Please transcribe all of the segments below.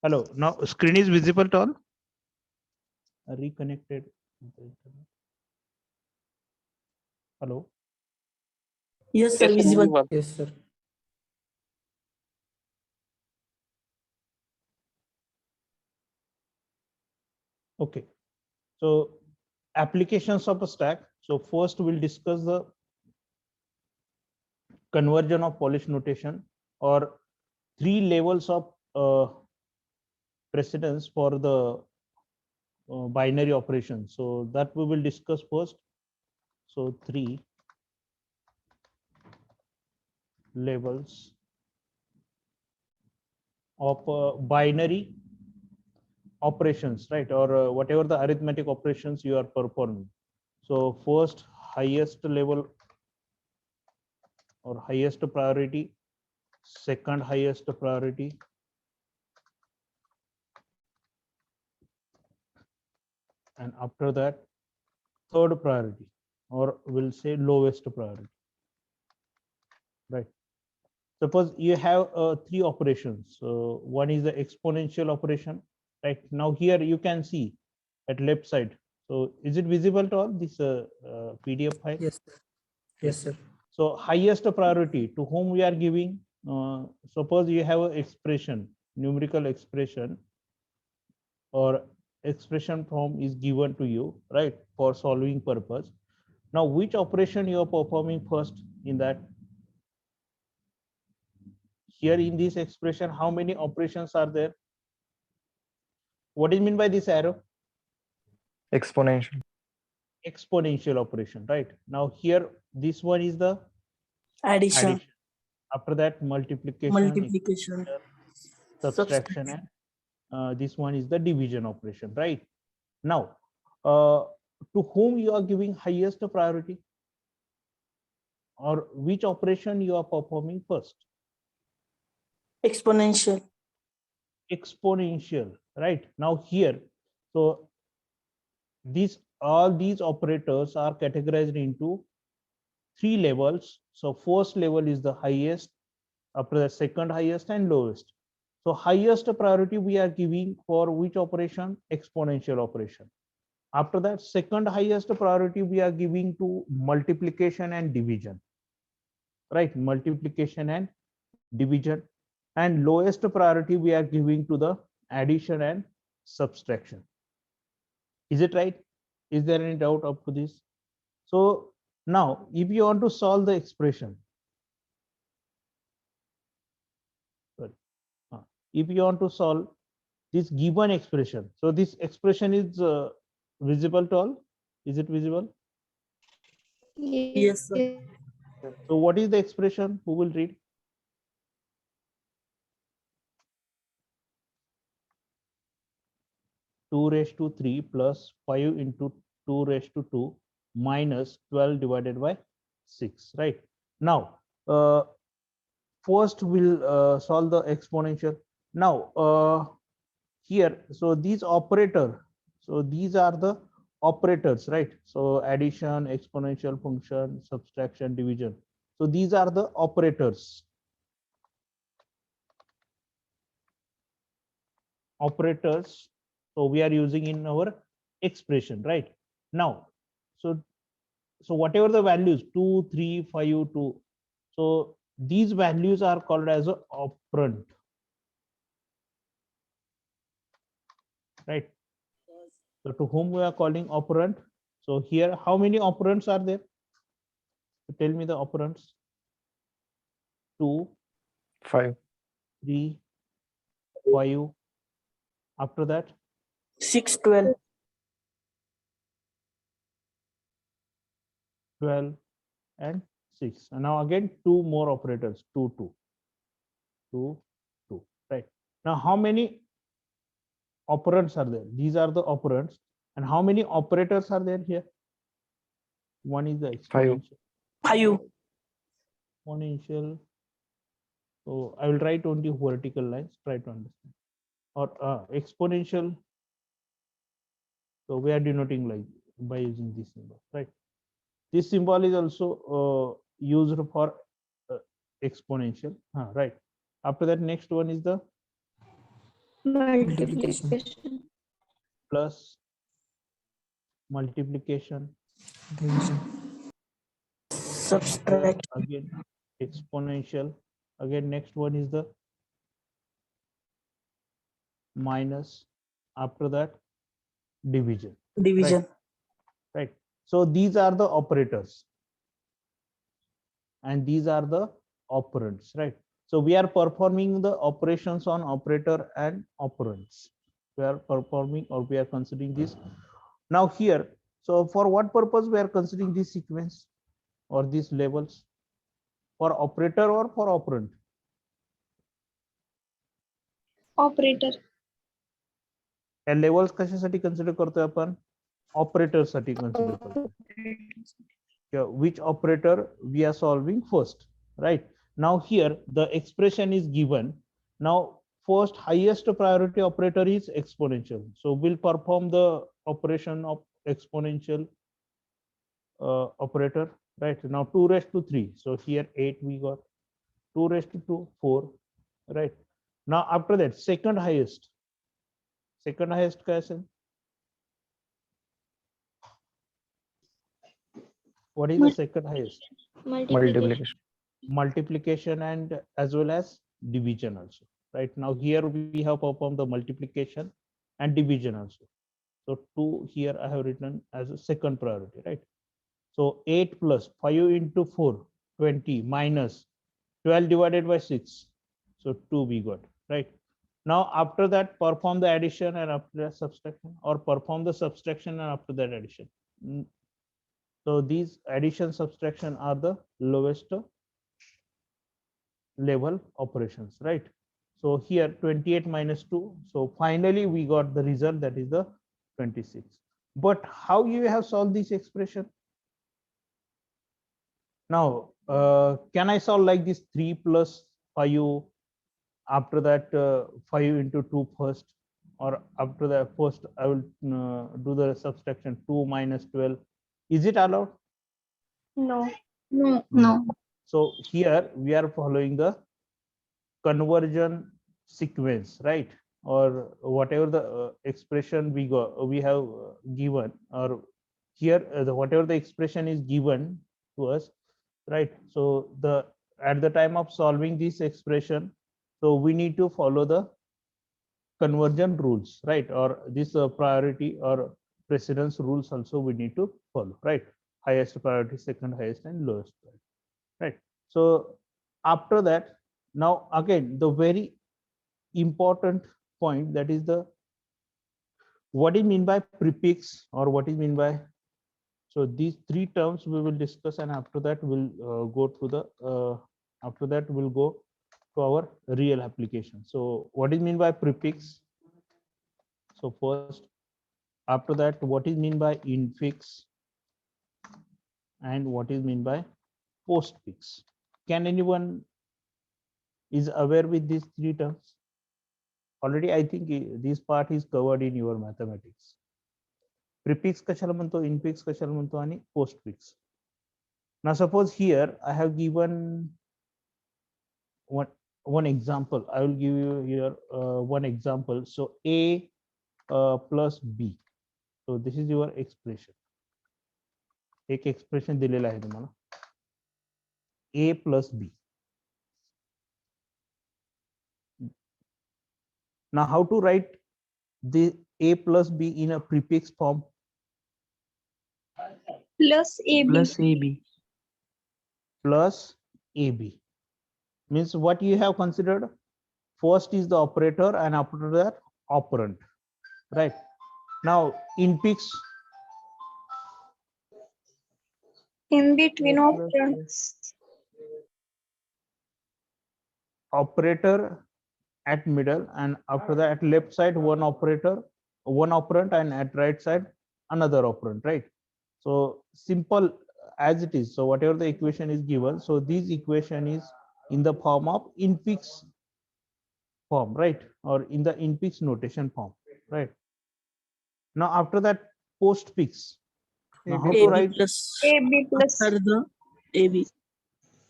Hello. Now screen is visible to all. Reconnected. Hello. Yes, sir. Yes, Visible. visible. Yes, sir. Okay. So applications of a stack. So first we'll discuss the conversion of Polish notation or three levels of precedence for the binary operation. So that we will discuss first. So three levels of binary operations, right? Or whatever the arithmetic operations you are performing. So first highest level or highest priority, second highest priority, and after that third priority, or we'll say lowest priority, right? Suppose you have three operations. So one is the exponential operation, right? Now here you can see at left side. So is it visible to all this PDF file? Yes, sir. Yes, sir. So highest priority to whom we are giving, suppose you have an expression, numerical expression or expression form is given to you, right, for solving purpose. Now which operation you are performing first in that? Here in this expression, how many operations are there? What is mean by this arrow? Exponential. Exponential operation, right? Now here this one is the Addition. addition. After that multiplication, Multiplication. subtraction, and this one is the division operation, right? Now to whom you are giving highest priority, or which operation you are performing first? Exponential. Exponential, right? Now here, so all these operators are categorized into three levels. So first level is the highest, after the second highest, and lowest. So highest priority we are giving for which operation? Exponential operation. After that, second highest priority we are giving to multiplication and division, right? Multiplication and division. And lowest priority we are giving to the addition and subtraction. Is it right? Is there any doubt up to this? So now if you want to solve the expression, if you want to solve this given expression, so this expression is visible to all. Is it visible? Yes, sir. So what is the expression? Who will read? Two raised to 3 plus 5 into 2 raised to 2 minus 12 divided by 6, right? Now first we'll solve the exponential. Now here, so these operator, so these are the operators, right? So addition, exponential function, subtraction, division. So these are the operators. Operators, so we are using in our expression, right? Now, so whatever the values 2, 3, 5, 2, so these values are called as a operand, right? So to whom we are calling operand? So here, how many operands are there? So tell me the operands. 2, 5. 3, 5. After that, 6, 12. 12 and 6. And now again, two more operators, 2, 2, 2, 2, right? Now, how many operands are there? These are the operands. And how many operators are there here? One is the 5. exponential. 5. Exponential. So I will write only vertical lines, try to understand. Or exponential. So we are denoting like by using this symbol, right? This symbol is also used for exponential, right? After that, next one is the multiplication, plus multiplication, division, Subtract. again exponential, again next one is the minus, after that division, Division. right? So these are the operators and these are the operands, right? So we are performing the operations on operator and operands. We are performing, or we are considering this. Now here, so for what purpose we are considering this sequence or these levels? For operator or for operand? Operator या levels कशासाठी consider करतोय आपण? Operator साठी consider करतोय. Which operator we are solving first, right? Now here the expression is given. Now first highest priority operator is exponential, so we'll perform the operation of exponential operator, right? Now 2 raised to 3, so here 8 we got, 2 raised to 2 4, right? Now after that second highest काय असेल? What is the second highest? Multiplication. Multiplication and as well as division also, right? Now here we have performed the multiplication and division also. So 2 here I have written as a second priority, right? So 8 plus 5 into 4, 20 minus 12 divided by 6. So 2 we got, right? Now after that perform the addition and after that subtraction, or perform the subtraction and after that addition. So these addition subtraction are the lowest level operations, right? So here 28 minus 2. So finally we got the result, that is the 26. But how you have solved this expression? Now can I solve like this 3 plus 5, after that 5 into 2 first, or after that first I will do the subtraction 2 minus 12. Is it allowed? No No. So here we are following the conversion sequence, right? Or whatever the expression we have given, or here whatever the expression is given to us, right? So at the time of solving this expression, so we need to follow the conversion rules, right? Or this priority or precedence rules also we need to follow, right? Highest priority, second highest, and lowest priority, right? So after that, now again the very important point, that is the what is mean by prefix, or what is mean by, so these three terms we will discuss, and after that we'll go to the after that we'll go to our real application. So what is mean by prefix? So first, after that, what is mean by infix, and what is mean by postfix? Can anyone is aware with these three terms? Already I think this part is covered in your mathematics. Prefix कशाला म्हणतो, infix कशाला म्हणतो, आणि postfix. Now suppose here I have given one example. I will give you here one example. So A plus B. So this is your expression. एक expression दिलेला आहे तुम्हाला. A plus B. Now how to write the A plus B in a prefix form? Plus A B plus AB, Plus AB. Means what you have considered? First is the operator, and after that operand, right? Now infix, in between operands operator at middle, and after that at left side one operator, one operand, and at right side another operand, right? So simple as it is. So whatever the equation is given, so this equation is in the form of infix form, right? Or in the infix notation form, right? Now after that postfix. Now how to AB write plus A B plus after the AB.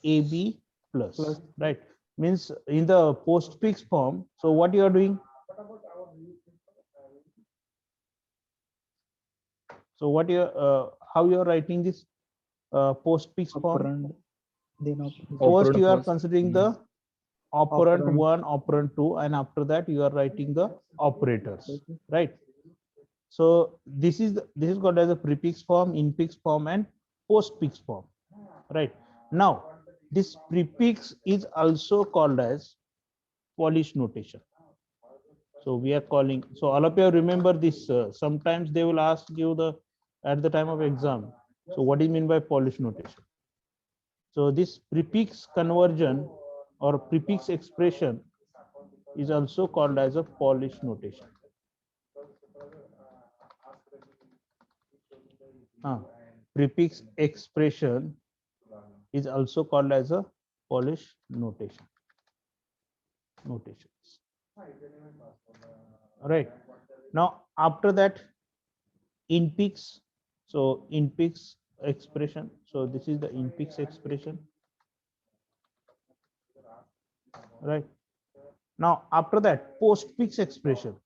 AB plus, right? Means in the postfix form, so what you are doing? So what you how you are writing this postfix form? Operand, then operand. First Operand you are first. considering the operand Operand. 1, operand 2, and after that you are writing the operators, right? So this is called as a prefix form, infix form, and postfix form, right? Now this prefix is also called as Polish notation. So we are calling. So all of you remember this. Sometimes they will ask you the at the time of exam. So what do you mean by Polish notation? So this prefix conversion or prefix expression is also called as a Polish notation. Prefix expression is also called as a Polish notation. Notations. Right. Now after that, infix. So infix expression. So this is the infix expression. Right. Now after that, postfix expression.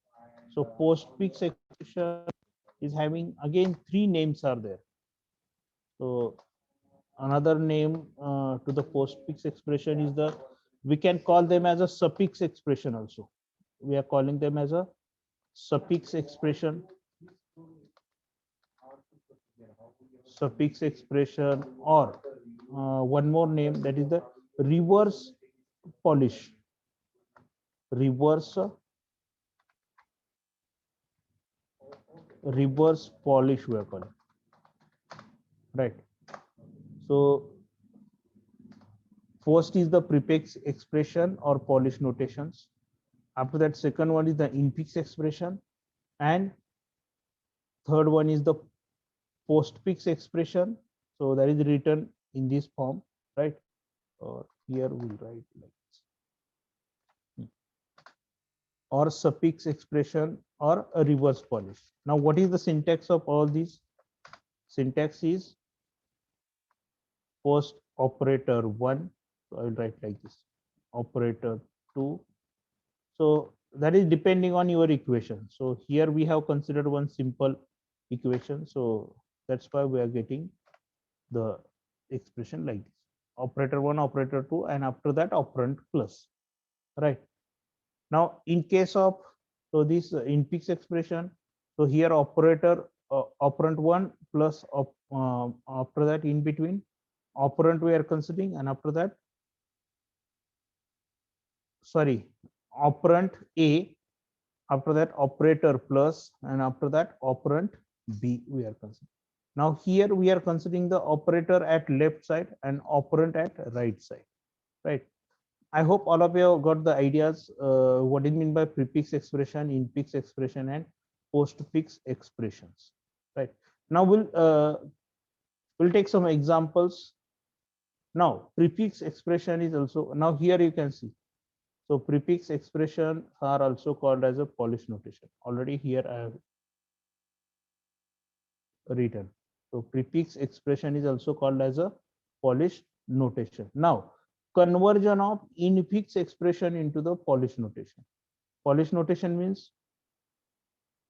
So postfix expression is having again three names are there. So another name to the postfix expression is the, we can call them as a suffix expression also. We are calling them as a suffix expression, suffix expression, or one more name, that is the reverse Polish, reverse Polish we are calling, right? So first is the prefix expression or Polish notations. After that, second one is the infix expression, and third one is the postfix expression. So that is written in this form, right? Or here we'll write like this. Or suffix expression or a reverse Polish. Now, what is the syntax of all these? Syntax is first operator 1. So I will write like this. Operator 2. So that is depending on your equation. So here we have considered one simple equation. So that's why we are getting the expression like this. Operator 1, operator 2, and after that operand plus, right? Now in case of, so this infix expression, so here operator operand 1 plus after that in between operand we are considering, and after that, sorry, operand A, after that operator plus, and after that operand B we are considering. Now here we are considering the operator at left side and operand at right side, right? I hope all of you got the ideas what it mean by prefix expression, infix expression, and postfix expressions, right? Now we'll take some examples. Now prefix expression is also, now here you can see, so prefix expression are also called as a Polish notation. Already here I have written. So prefix expression is also called as a Polish notation. Now conversion of infix expression into the Polish notation. Polish notation means,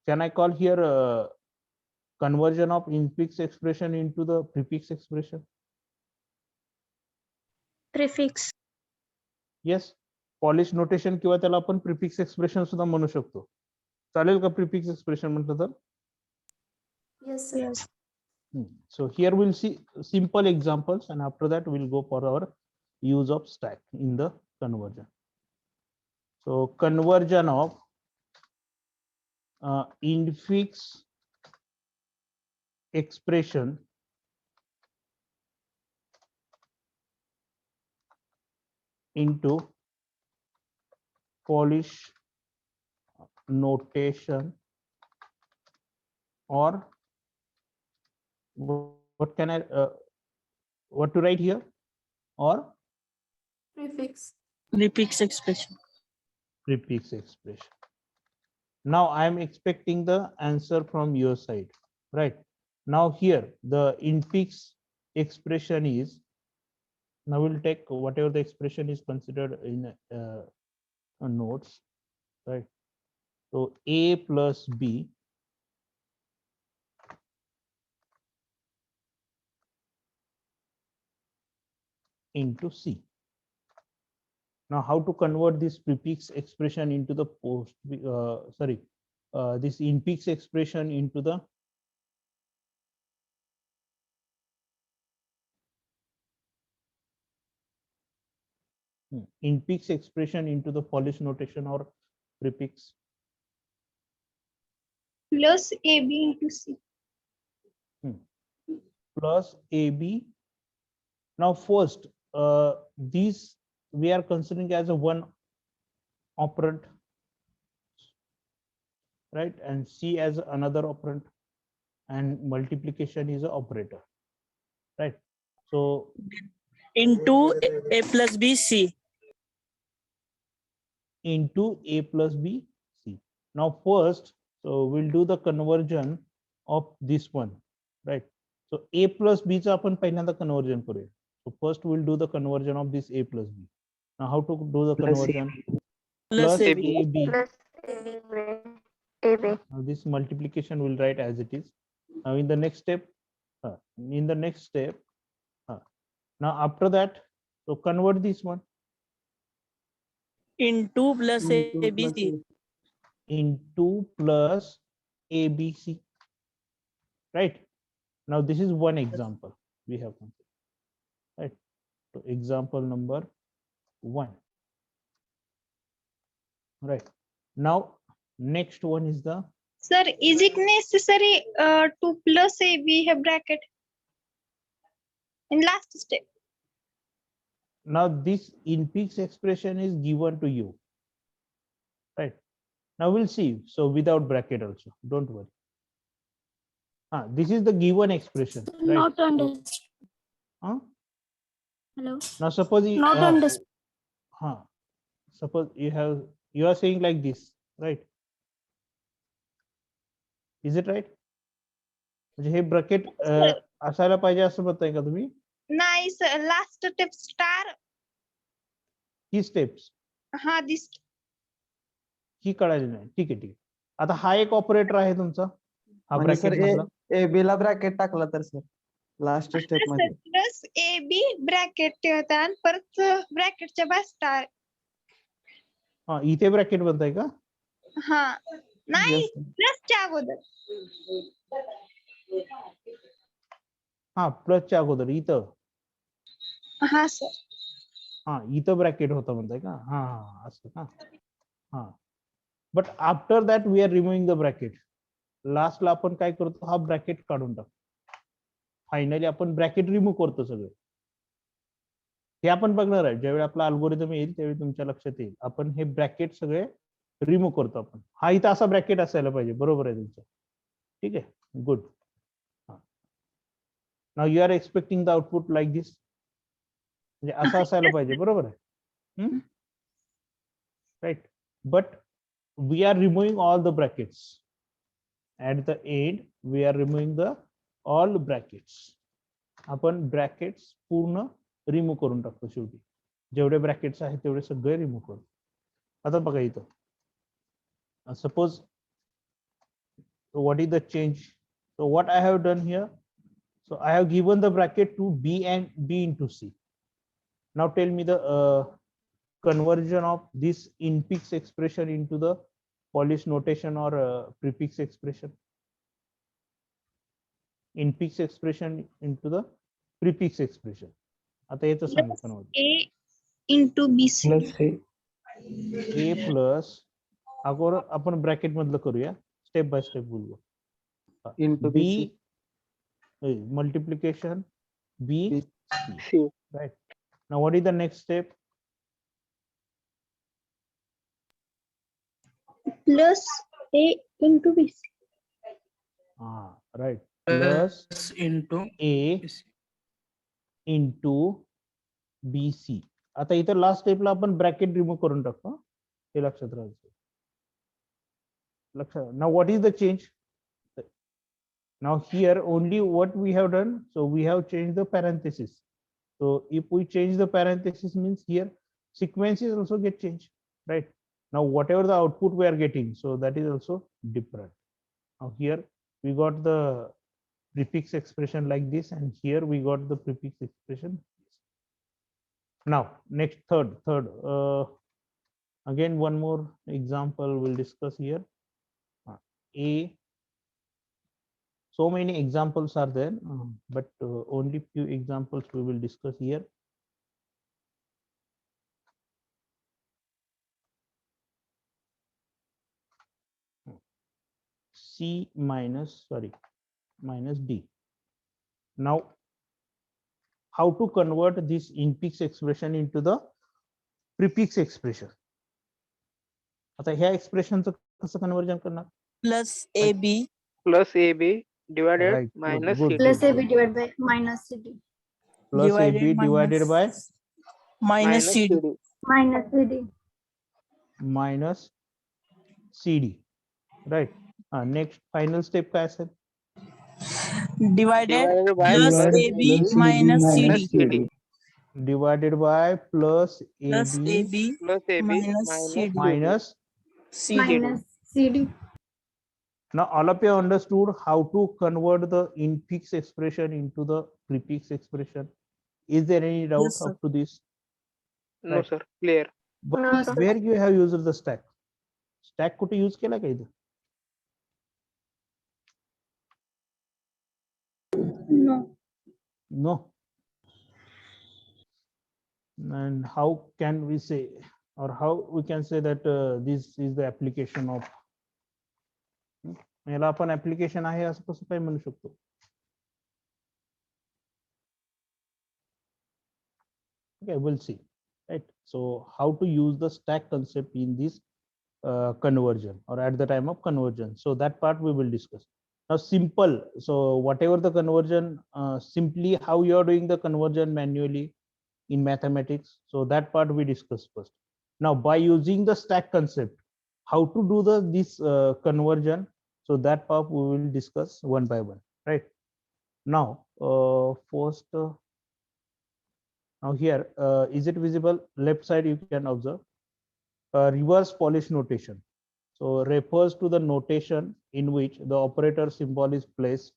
can I call here conversion of infix expression into the prefix expression? Prefix. Yes, Polish notation किंवा त्याला आपण prefix expression सुद्धा म्हणू शकतो. चालेल का prefix expression म्हटलं तर? Yes. So here we'll see simple examples, and after that we'll go for our use of stack in the conversion. So conversion of infix expression into Polish notation, or what can I what to write here, or Prefix. Prefix expression. prefix expression. Now I am expecting the answer from your side, right? Now here the infix expression is, now we'll take whatever the expression is considered in notes, right? So A plus B into C. Now, how to convert this prefix expression into the this infix expression into the infix expression into the Polish notation or prefix? Plus AB into C. Plus AB. Now, first, these we are considering as a one operand, right? And C as another operand, and multiplication is an operator, right? So Into A plus B C. into A plus B C. Now, first, so we'll do the conversion of this one, right? So A plus B चा आपण पहिल्यांदा conversion करूया. So first we'll do the conversion of this A plus B. Now, how to do the Plus conversion? Plus Plus AB. AB. AB. Now this multiplication will write as it is. Now in the next step, now after that, so convert this one Into plus ABC. into plus ABC, right? Now this is one example we have considered, right? So example number 1, right? Now next one is the Sir, is it necessary to plus AB have bracket in last step? now this infix expression is given to you, right? Now we'll see. So without bracket also, don't worry. This is the given expression, right? Not So, understood. Now suppose you, Not understood. suppose you are saying like this, right? Is it right? म्हणजे हे bracket असायला पाहिजे असं म्हणताय का तुम्ही? नाही sir, last step star. ही steps हा this. ही कळाली नाही. ठीक आहे. आता हा एक ऑपरेटर आहे तुमचा, हा ब्रॅकेट मधला. AB ला ब्रॅकेट टाकला तर सर लास्ट स्टेप मध्ये प्लस AB ब्रॅकेट ठेवतात, परत ब्रॅकेटच्या बाहेर स्टार. हा इथे ब्रॅकेट बनताय का? हा नाही, प्लसच्या अगोदर. हा प्लसच्या अगोदर इथं. हा सर. हा इथं ब्रॅकेट होतं म्हणताय का? हा हा असं का? हा but after that we are removing the bracket. लास्टला आपण काय करतो, हा ब्रॅकेट काढून टाकतो. फायनली आपण ब्रॅकेट रिमूव्ह करतो सगळे. हे आपण बघणार आहे ज्यावेळी आपला अल्गोरिदम येईल त्यावेळी तुमच्या लक्षात येईल. आपण हे ब्रॅकेट सगळे रिमूव्ह करतो आपण. हा इथं असा ब्रॅकेट असायला पाहिजे. बरोबर आहे तुमचं. ठीक आहे, good. Now you are expecting the output like this. म्हणजे असं असायला पाहिजे. बरोबर आहे, right? But we are removing all the brackets. At the end we are removing the all brackets. आपण ब्रॅकेट्स पूर्ण रिमूव्ह करून टाकतो शेवटी. जेवढे ब्रॅकेट्स आहेत तेवढे सगळे रिमूव्ह करतो. आता बघा इथं suppose what is the change? So what I have done here, so I have given the bracket to B and B into C. Now tell me the conversion of this infix expression into the Polish notation or prefix expression. Infix expression into the prefix expression. आता याचं सांगा conversion. A into BC. Plus हे A plus अगोदर आपण bracket मधलं करूया. Step by step बोलू. into B BC. multiplication B C. right. Now what is the next step? Plus A into BC. Right, plus into A into BC. आता इथं last स्टेपला आपण ब्रॅकेट रिमूव्ह करून टाकतो. हे लक्षात राहायचं. लक्षात. Now what is the change? Now here only what we have done, so we have changed the parenthesis. So if we change the parenthesis means here sequences also get changed, right? Now whatever the output we are getting, so that is also different. Now here we got the prefix expression like this, and here we got the prefix expression. Now, next third. Again, one more example we'll discuss here. A. So many examples are there, but only few examples we will discuss here. C minus D. Now, how to convert this infix expression into the prefix expression? आता ह्या एक्सप्रेशनचं कसं conversion करणार? plus AB plus AB divided Right, minus good, CD. Plus AB divided by minus CD. Plus AB divided by minus CD Minus CD. minus CD. Right. Next final step काय असेल? divided Divided by plus plus AB minus CD CD Divided by plus plus AB AB plus AB minus minus CD. minus. CD. Minus CD. Now all of you understood how to convert the infix expression into the prefix expression. Is there any doubt Yes, sir. up to this? no Right. sir clear But No, sir. where you have used the stack? Stack कुठे use केला का इथं? No. No. And how can we say, or how we can say that this is the application of? याला आपण application आहे असं कसं काय म्हणू शकतो? Okay, we'll see. Right. So how to use the stack concept in this conversion or at the time of conversion. So that part we will discuss. Now simple. So whatever the conversion, simply how you are doing the conversion manually in mathematics. So that part we discuss first. Now by using the stack concept, how to do this conversion. So that part we will discuss one by one. Right. Now first. Now here, is it visible? Left side you can observe. Reverse Polish notation. So refers to the notation in which the operator symbol is placed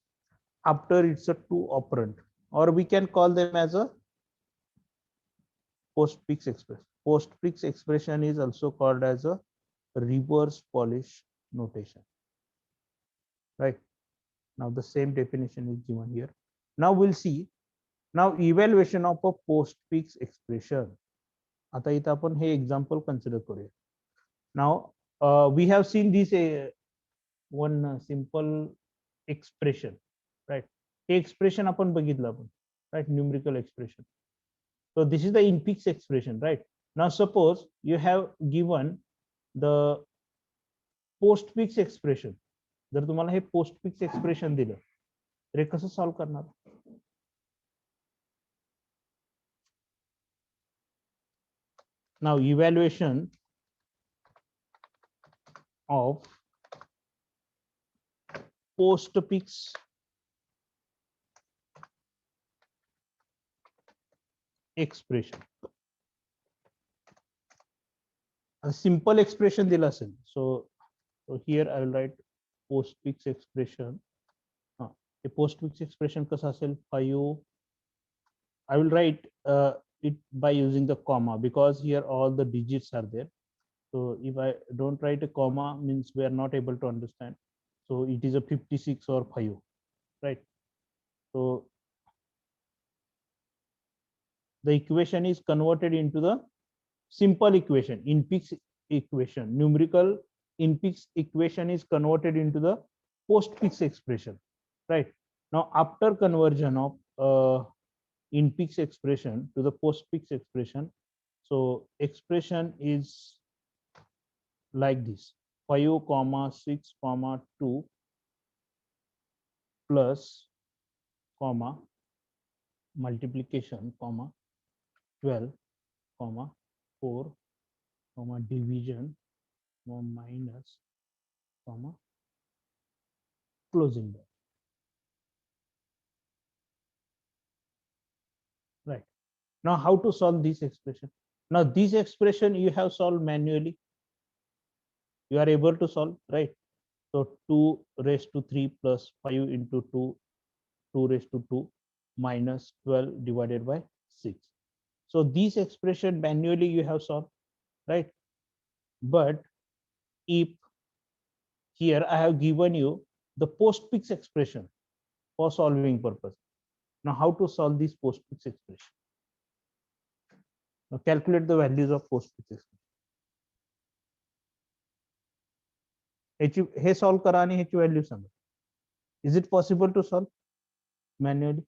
after it's a two operand, or we can call them as a postfix expression. Postfix expression is also called as a reverse Polish notation. Right. Now the same definition is given here. Now we'll see. Now evaluation of a postfix expression. आता इथं आपण हे example consider करूया. Now we have seen this one simple expression, right? Hey expression आपण बघितलं आपण, right? Numerical expression. So this is the infix expression, right? Now suppose you have given the postfix expression. जर तुम्हाला हे postfix expression दिलं तर हे कसं solve करणार? Now evaluation of postfix expression. A simple expression दिला असेल. So here I will write postfix expression. A postfix expression कसा असेल? 5. I will write it by using the comma because here all the digits are there. So if I don't write a comma, means we are not able to understand. So it is a 56 or 5, right? So the equation is converted into the simple equation, infix equation. Numerical infix equation is converted into the postfix expression, right? Now after conversion of infix expression to the postfix expression, so expression is like this: 5, 6, 2 plus comma multiplication, comma 12, 4, division, minus, closing bracket. Right. Now how to solve this expression? Now this expression you have solved manually. You are able to solve, right? So 2 raised to 3 plus 5 into 2, 2 raised to 2 minus 12 divided by 6. So this expression manually you have solved, right? But if here I have given you the postfix expression for solving purpose. Now how to solve this postfix expression? Now calculate the values of postfix expression. हे solve करा आणि ह्याची value सांगा. Is it possible to solve manually?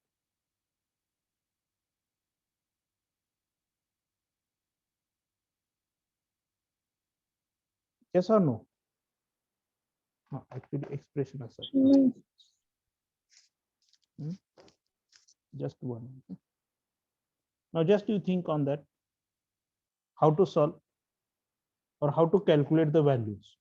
Yes or no? Actually expression as such. Just one. Now just you think on that, how to solve or how to calculate the values.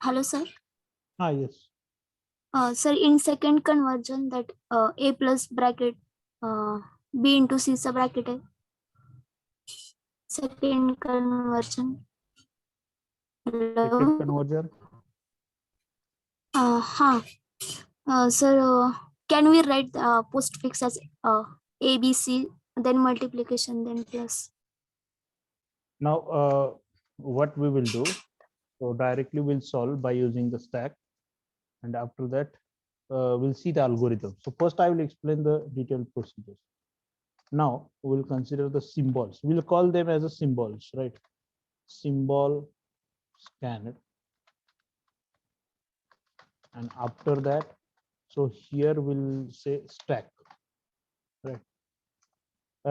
Hello, sir. Yes. Sir, in second conversion, that a plus bracket b into c sub bracket है. Second conversion. Second Hello. conversion. Sir, can we write postfix as a b c, then multiplication, then plus? Now what we will do, so directly we'll solve by using the stack, and after that we'll see the algorithm. So first I will explain the detailed procedures. Now we'll consider the symbols. We'll call them as a symbols, right? Symbol scanner. And after that, so here we'll say stack, right?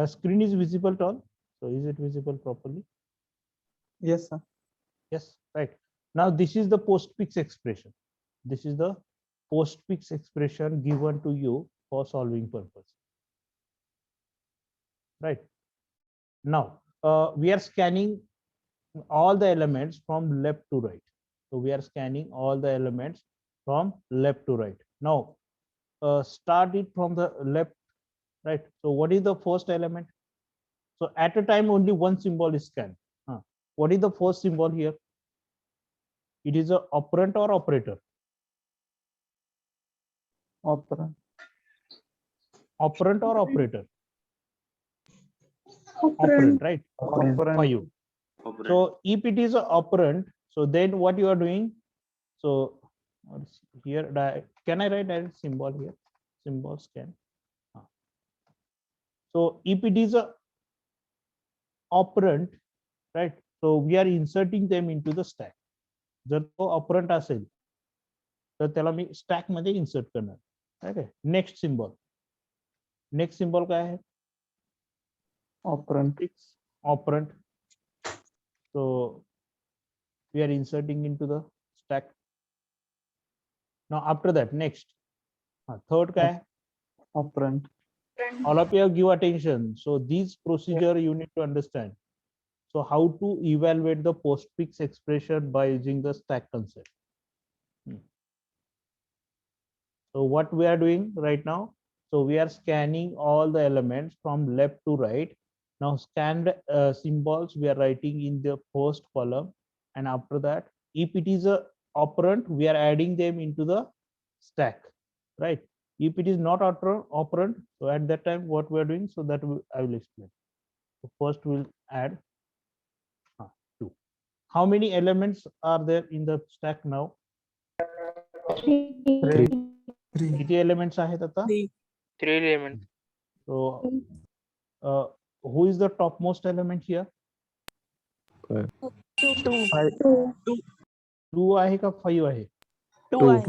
Screen is visible to all. So is it visible properly? Yes, sir. Yes, right. Now this is the postfix expression. This is the postfix expression given to you for solving purpose. Right. Now we are scanning all the elements from left to right. So we are scanning all the elements from left to right. Now start it from the left, right? So what is the first element? So at a time only one symbol is scanned. What is the first symbol here? It is a operand or operator? Operand. Operand or operator? Operand. Operand, right? Operand. For you. So if it is an operand, so then what you are doing? So here, can I write direct symbol here? Symbol scan. So if it is a operand, right? So we are inserting them into the stack. जर तो ऑपरंट असेल तर त्याला मी stack मध्ये insert करणार. Okay, next symbol. Next symbol काय आहे? Operand. Operand. So we are inserting into the stack. Now after that, next third काय आहे? Operand. All of you give attention. So this procedure you need to understand. So how to evaluate the postfix expression by using the stack concept. So what we are doing right now, so we are scanning all the elements from left to right. Now scanned symbols we are writing in the first column, and after that, if it is a operand, we are adding them into the stack, right? If it is not operand, so at that time what we are doing, so that I will explain. So first we'll add 2. How many elements are there in the stack now? 3. किती elements आहेत आता? 3 elements. So who is the topmost element here? 2 आहे का 5 आहे? 2 आहे.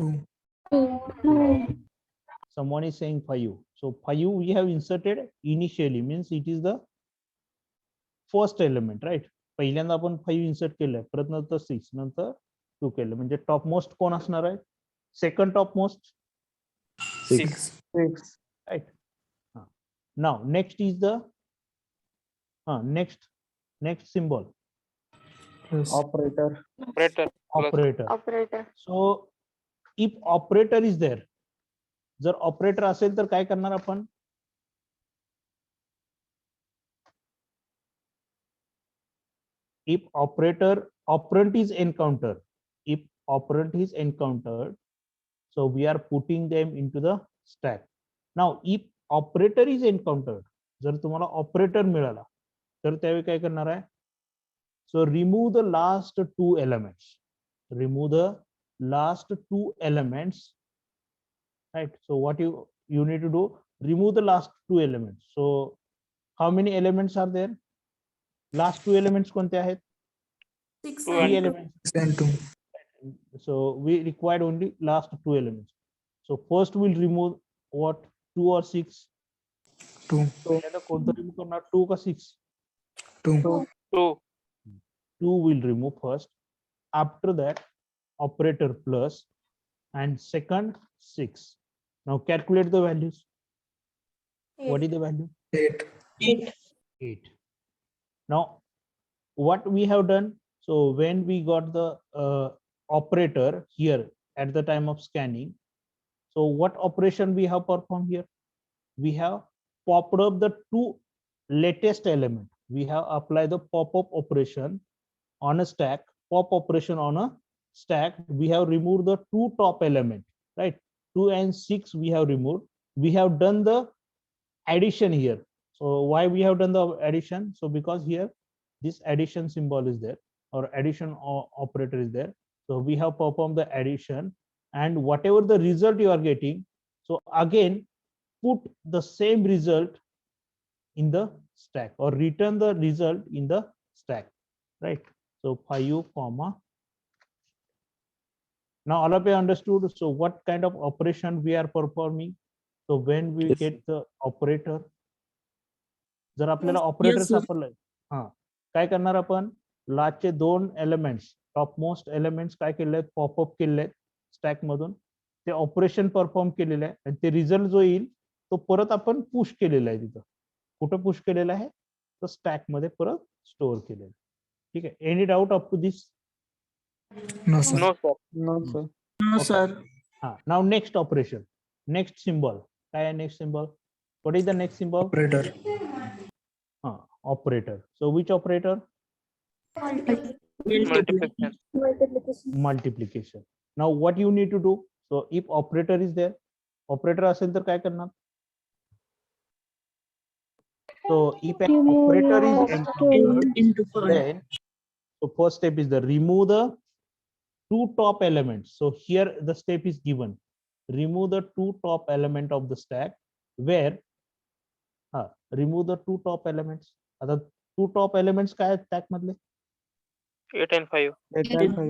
Someone is saying 5. So 5 we have inserted initially, means it is the first element, right? पहिल्यांदा आपण 5 insert केलं, परत नंतर 6, नंतर 2 केलं, म्हणजे टॉप मोस्ट कोण असणार आहे? second topmost, 6. 6. right? Now next is the next symbol, Plus. Operator. Operator. Plus. operator. Operator. So if operator is there, जर ऑपरेटर असेल तर काय करणार आपण? If operand is encountered, if operand is encountered, so we are putting them into the stack. Now if operator is encountered, जर तुम्हाला operator मिळाला तर त्यावेळी काय करणार आहे? So remove the last two elements. Remove the last two elements. Right. So what you need to do? Remove the last two elements. So how many elements are there? Last two elements कोणते आहेत? 6 Two Three and elements. 6 and 2. So we required only last two elements. So first we'll remove what? 2 or 6? 2. त्याला कोणतं remove करणार? 2 का 6? 2. 2. 2 will remove first. After that, operator plus and second 6. Now calculate the values. What is the value? 8. 8. Now what we have done, so when we got the operator here at the time of scanning, so what operation we have performed here? We have popped up the two latest element. We have applied the pop-up operation on a stack, pop operation on a stack. We have removed the two top element, right? 2 and 6 we have removed. We have done the addition here. So why we have done the addition? So because here this addition symbol is there, or addition operator is there. So we have performed the addition, and whatever the result you are getting, so again put the same result in the stack, or return the result in the stack, right? So 5 comma. Now all of you understood. So what kind of operation we are performing? So when we Yes. get the operator, जर आपल्याला operator सापडलाय, काय करणार आपण? लास्टचे दोन elements, topmost elements काय केले आहेत? Popup केले आहेत स्टॅक मधून, ते ऑपरेशन परफॉर्म केलेलं आहे, आणि ते रिझल्ट जो येईल तो परत आपण पुश केलेला आहे. तिथं कुठं पुश केलेला आहे? तर स्टॅक मध्ये परत स्टोअर केलेलं. ठीक आहे. Any doubt up to this? No, sir. No, sir. No, sir. No, sir. Now next operation, next symbol काय आहे? Next symbol, what is the next symbol? Operator. Operator. So which operator? Multiplication. Multiplication. Now what you need to do? So if operator is there, operator असेल तर काय करणार? So if an operator is encountered, Into 5. then so first step is the remove the two top elements. So here the step is given. Remove the two top element of the stack, where remove the two top elements. आता two top elements काय आहेत stack मधले? 8 and 5. 8 and 5.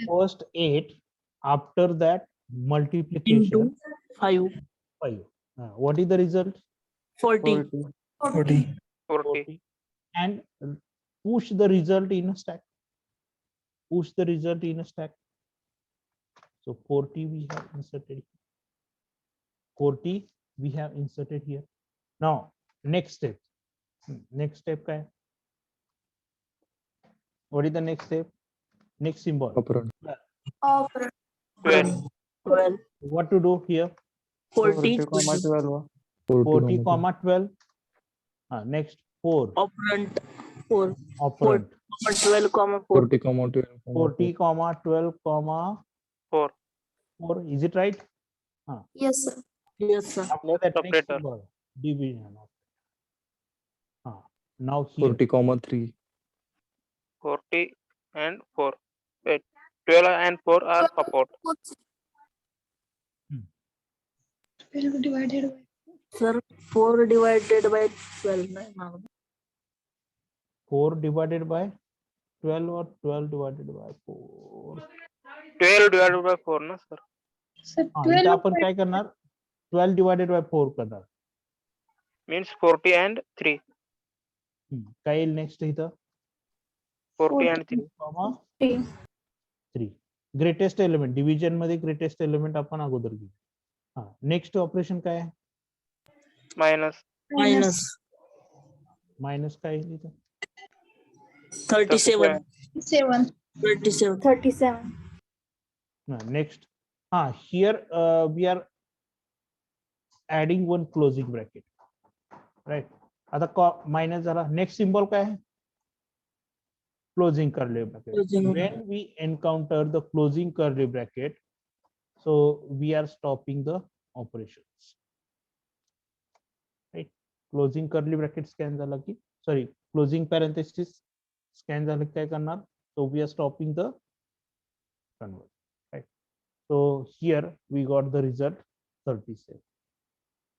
First 8, after that multiplication Into 5. 5. What is the result? 40. 40. 40. And push the result in a stack. Push the result in a stack. So 40 we have inserted. 40 we have inserted here. Now next step. Next step काय? What is the next step? Next symbol. Operand. 12. 12. What to do here? 40. 40, 40 comma 12. Next 4. Operand 4. Operand. 12, 4. 40, 12. 40 comma 12 comma 4. 4. Is it right? Yes, sir. Yes, sir. After that, next Operator. symbol, division. Now here 40, 3. 40 and 4. Wait. 12 and 4 are support. 12 divided by Sir, 4 divided by 12. नहीं मालूम. 4 divided by 12 or 12 divided by 4. 12 divided by 4 ना sir. sir, इथं 12 आपण काय करणार? 12 divided by 4 करणार. Means 40 and 3. काय येईल नेक्स्ट इथं? 40 and 3. comma 3. Greatest element division मध्ये ग्रेटेस्ट एलिमेंट आपण अगोदर घेऊ. हा नेक्स्ट ऑपरेशन काय आहे? minus minus मायनस काय आहे इथं? 37. 7. 37. 37. Next, here we are adding one closing bracket, right? आता minus झाला. Next symbol काय आहे? Closing curly bracket. Closing. When we encounter the closing curly bracket, so we are stopping the operations, right? Closing curly bracket scan झाला की, sorry, closing parenthesis scan झालं की काय करणार? So we are stopping the convert, right? So here we got the result 37.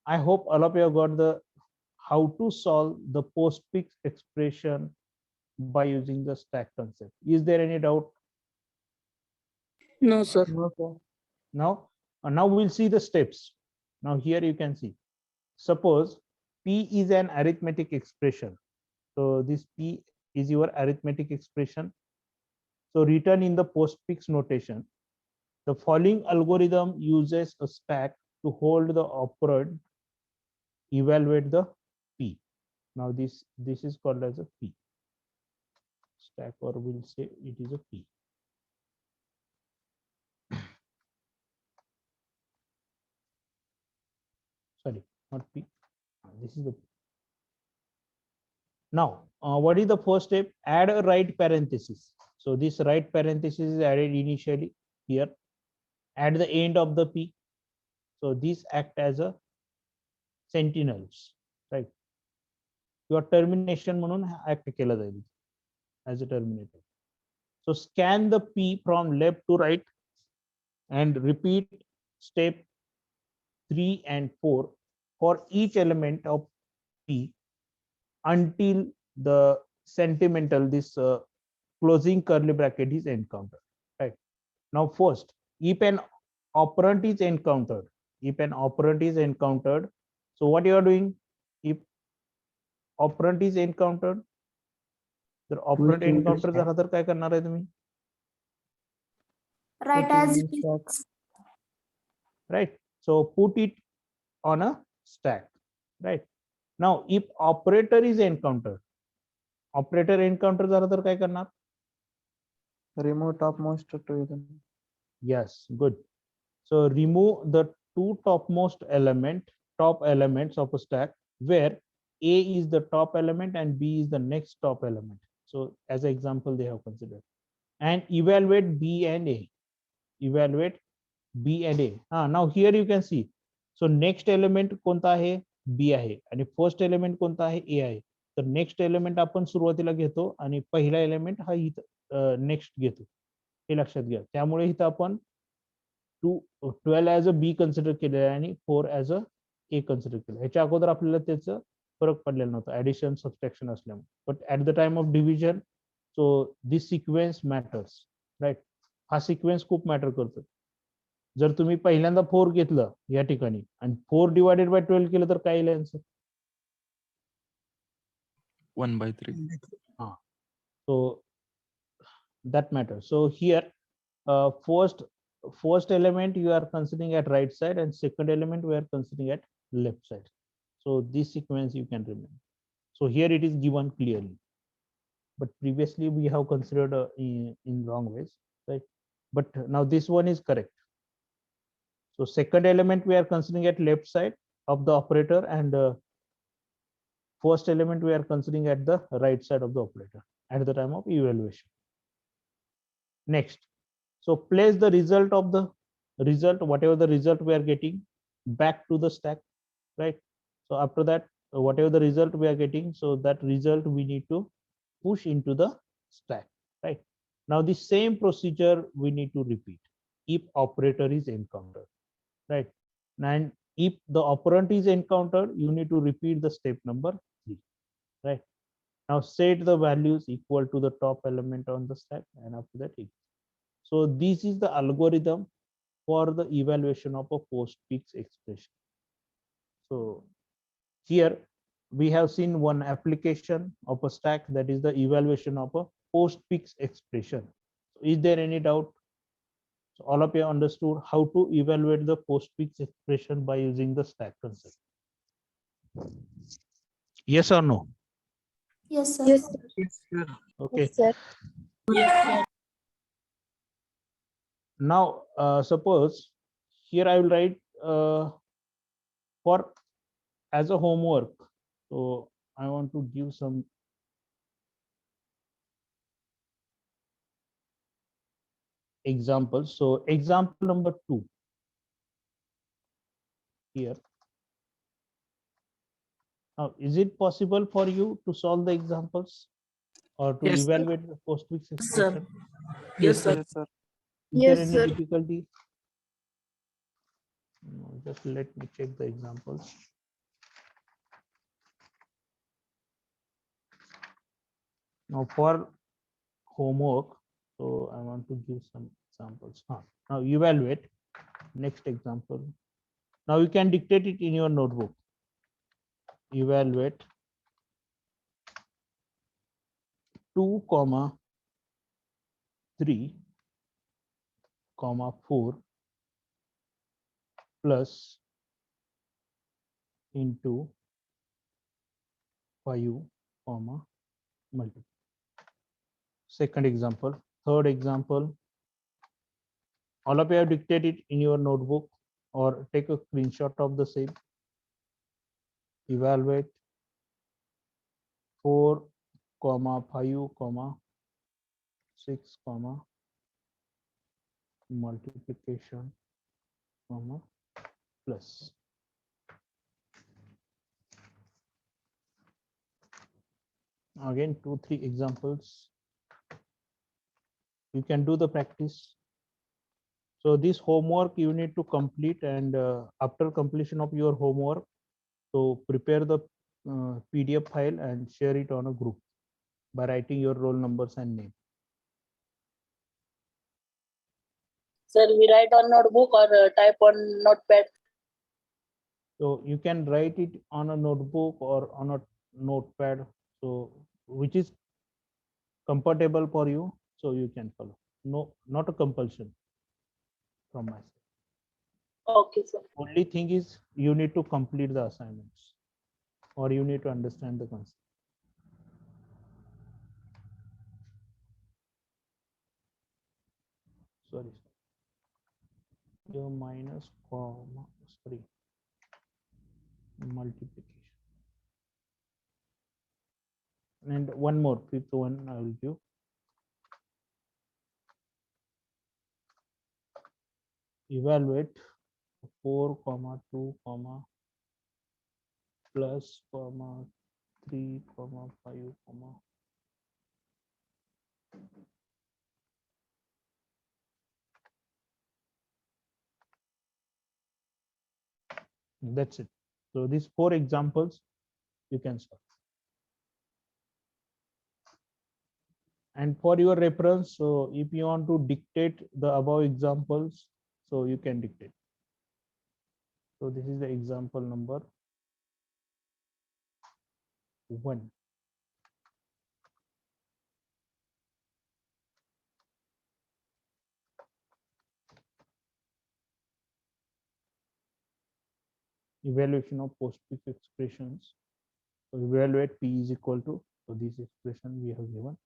I hope all of you have got the how to solve the postfix expression by using the stack concept. Is there any doubt? No, sir. No, sir. Now we'll see the steps. Now here you can see, suppose P is an arithmetic expression. So this P is your arithmetic expression. So written in the postfix notation, the following algorithm uses a stack to hold the operand, evaluate the P. Now this is called as a P stack, or we'll say it is a P. Sorry, not P. This is the P. Now, what is the first step? Add a right parenthesis. So this right parenthesis is added initially here at the end of the P. So these act as a sentinels, right? Your termination म्हणून act केला जाईल as a terminator. So scan the P from left to right and repeat step 3 and 4 for each element of P until the sentimental, this closing curly bracket is encountered, right? Now first, if an operand is encountered, so what you are doing? If operand is encountered, the operand change the encounter stack. झाला तर काय करणार आहे तुम्ही? Right Put as in it the stack. is. Right? So put it on a stack, right? Now if operator is encountered, operator encounter झाला तर काय करणार? Remove topmost two element. Yes, good. So remove the two top elements of a stack where A is the top element and B is the next top element. So as an example they have considered, and evaluate B and A. Now here you can see. So next element कोणता आहे? B आहे आणि first element कोणता आहे? A आहे. तर next element आपण सुरुवातीला घेतो आणि पहिला एलिमेंट हा इथं नेक्स्ट घेतो, हे लक्षात घ्या. त्यामुळे इथं आपण 12 ऍज अ बी कन्सिडर केलेलं आहे आणि 4 ऍज अ ए कन्सिडर केलं. ह्याच्या अगोदर आपल्याला त्याचं फरक पडलेला नव्हता, ऍडिशन सबट्रॅक्शन असल्यामुळे. But at the time of division, so this sequence matters, right? हा सिक्वेन्स खूप मॅटर करतो. जर तुम्ही पहिल्यांदा 4 घेतलं या ठिकाणी आणि 4 डिवायडेड बाय 12 केलं तर काय येईल answer? 1/3. So that matters. So here first element you are considering at right side and second element we are considering at left side. So this sequence you can remember. So here it is given clearly, but previously we have considered in wrong ways, right? But now this one is correct. So second element we are considering at left side of the operator, and first element we are considering at the right side of the operator at the time of evaluation. Next, so place the result of the whatever the result we are getting back to the stack, right? So after that, whatever the result we are getting, so that result we need to push into the stack, right? Now the same procedure we need to repeat if operator is encountered, right? And if the operand is encountered, you need to repeat the step number 3, right? Now set the values equal to the top element on the stack, and after that equal. So this is the algorithm for the evaluation of a postfix expression. So here we have seen one application of a stack, that is the evaluation of a postfix expression. Is there any doubt? So all of you understood how to evaluate the postfix expression by using the stack concept. Yes or no? Yes, sir. Yes. Okay. sir. Now, suppose here I will write for as a homework. So I want to give some examples. So example number 2 here. Now, is it possible for you to solve the examples or to Yes, sir. evaluate the postfix Sir. expression? Yes, sir. Yes, sir. Is Yes, there any sir. difficulty? No, just let me check the examples. Now for homework, so I want to give some examples. Now evaluate. Next example. Now you can dictate it in your notebook. Evaluate 2, 3, 4 plus into 5, multiple. Second example. Third example. All of you have dictated in your notebook or take a screenshot of the same. Evaluate 4, 5, 6, multiplication, plus. Again, 2, 3 examples. You can do the practice. So this homework you need to complete, and after completion of your homework, so prepare the PDF file and share it on a group by writing your roll numbers and name. Sir, we write on notebook or type on notepad? So you can write it on a notebook or on a notepad. So which is comfortable for you, so you can follow. No, not a compulsion from my side. Okay, sir. Only thing is you need to complete the assignments or you need to understand the concept. Sorry. Your minus comma, sorry, multiplication. And one more, fifth one I will give. Evaluate 4, 2, plus, 3, 5, that's it. So these 4 examples you can solve. And for your reference, so if you want to dictate the above examples, so you can dictate. So this is the example number 1. Evaluation of postfix expressions. So evaluate P is equal to, so this expression we have given.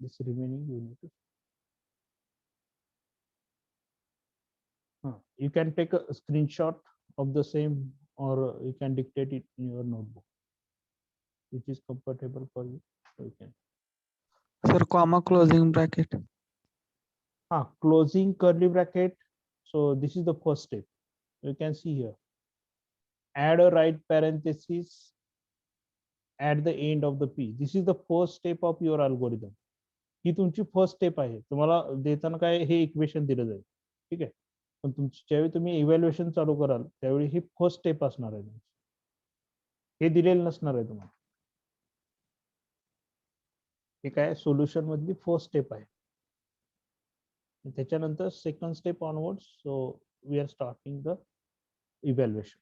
This remaining you need to. You can take a screenshot of the same, or you can dictate it in your notebook, which is comfortable for you. So you can. Sir, comma closing bracket. Closing curly bracket. So this is the first step. You can see here. Add a right parenthesis at the end of the P. This is the first step of your algorithm. ही तुमची first step आहे. तुम्हाला देताना काय हे equation दिलं जाईल, ठीक आहे. पण तुमची ज्यावेळी तुम्ही इव्हॅल्युएशन चालू कराल त्यावेळी ही फर्स्ट स्टेप असणार आहे. हे दिलेलं नसणार आहे तुम्हाला. हे काय सोल्युशन मधली फर्स्ट स्टेप आहे. त्याच्यानंतर second step onwards. So we are starting the evaluation,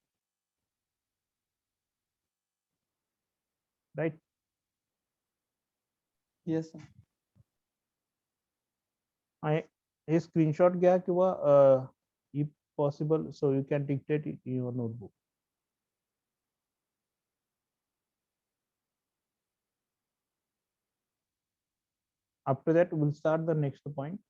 right? Yes, sir. हे स्क्रीनशॉट घ्या किंवा if possible so you can dictate it in your notebook. After that we'll start the next point.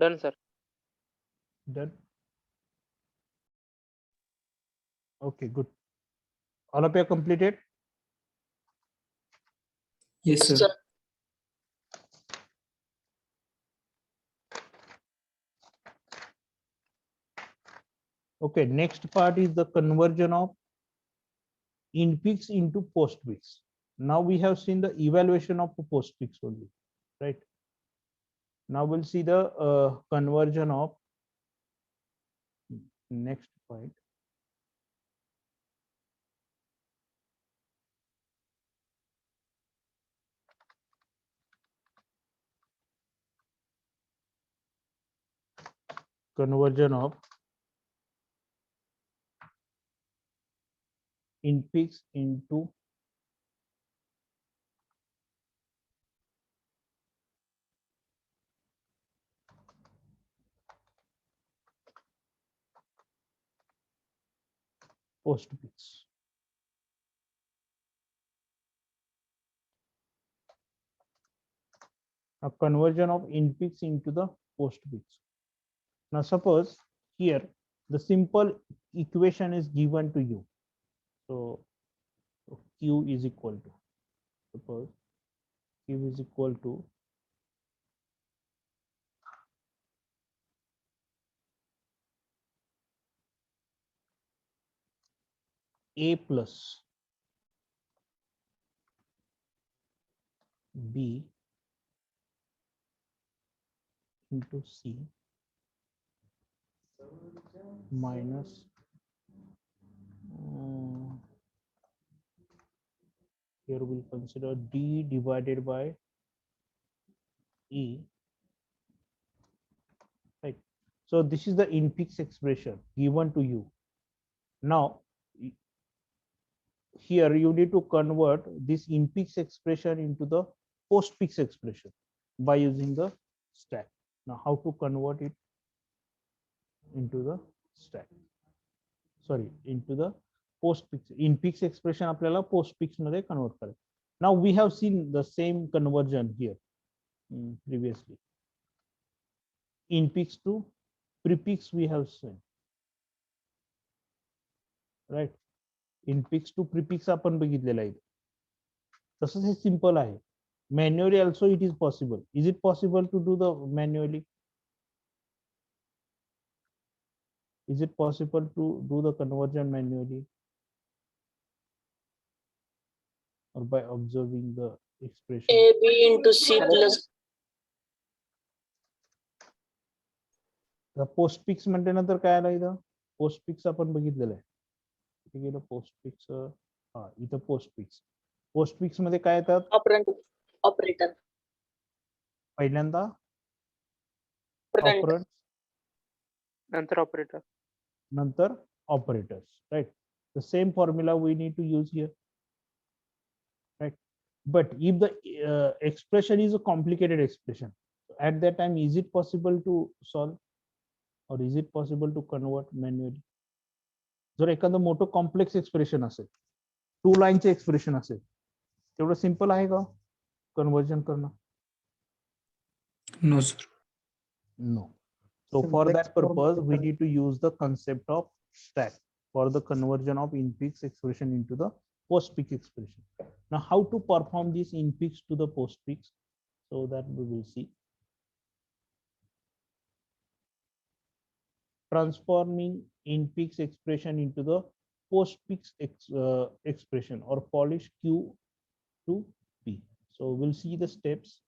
Done, sir. Done. Okay, good. All of you are completed. Yes, sir. Okay, next part is the conversion of infix into postfix. Now we have seen the evaluation of postfix only, right? Now we'll see the conversion of next point. Conversion of infix into postfix. A conversion of infix into the postfix. Now suppose here the simple equation is given to you. So Q is equal to, suppose Q is equal to A plus B into C minus here we'll consider D divided by E, right? So this is the infix expression given to you. Now here you need to convert this infix expression into the postfix expression by using the stack. Now how to convert it into the stack, sorry, into the postfix. Infix expression आपल्याला postfix मध्ये convert करायचं. Now we have seen the same conversion here previously. Infix to prefix we have seen, right? Infix to prefix आपण बघितलेला आहे. तसंच हे simple आहे. Manually also it is possible. Is it possible to do the manually? Is it possible to do the conversion manually or by observing the expression? A B into C plus postfix म्हणते नंतर काय आलं इथं postfix आपण बघितलेलं आहे. इथे गेलं पोस्टफिक्स, हा इथं पोस्टफिक्स. पोस्टफिक्स मध्ये काय येतात operator. पहिल्यांदा Operand. ऑपरंट Nonter operator. नंतर operators, right? The same formula we need to use here, right? But if the expression is a complicated expression, at that time is it possible to solve or is it possible to convert manually? जर एखादं मोठं complex expression असेल, 2 लाईनचे expression असेल, तेवढं simple आहे का conversion करणं? No, sir. No. So for Simplex that purpose, form- we need to use the concept of stack for the conversion of infix expression into the postfix expression. Now, how to perform this infix to the postfix? So that we will see. Transforming infix expression into the postfix expression or polish Q to P. So we'll see the steps,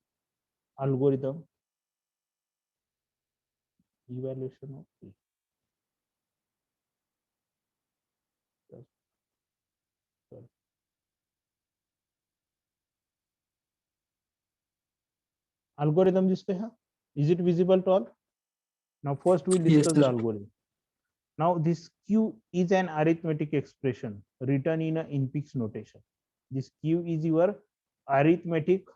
algorithm, evaluation of P. algorithm दिसतोय हा? Is it visible to all? Now first we Yes, discuss the sir. algorithm. Now this Q is an arithmetic expression written in a infix notation. This Q is your arithmetic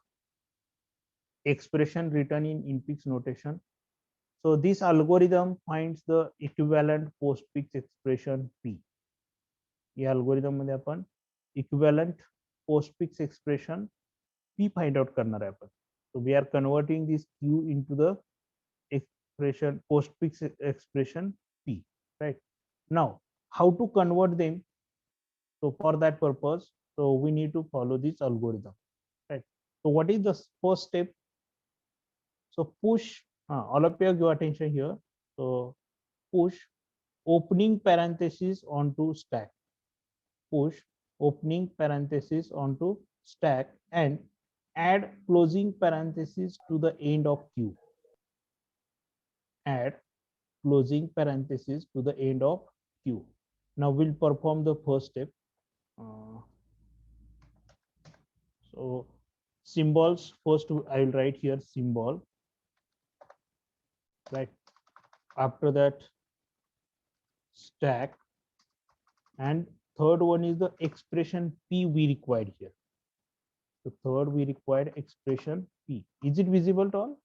expression written in infix notation. So this algorithm finds the equivalent postfix expression P. या algorithm मध्ये आपण equivalent postfix expression P find out करणार आहे आपण. So we are converting this Q into the expression postfix expression P, right? Now how to convert them? So for that purpose, so we need to follow this algorithm, right? So what is the first step? So push, all of you give attention here. So push opening parenthesis onto stack. Push opening parenthesis onto stack and add closing parenthesis to the end of Q. Add closing parenthesis to the end of Q. Now we'll perform the first step. So symbols, first I will write here symbol, right? After that stack, and third one is the expression P we required here. The third we required expression P. Is it visible to all?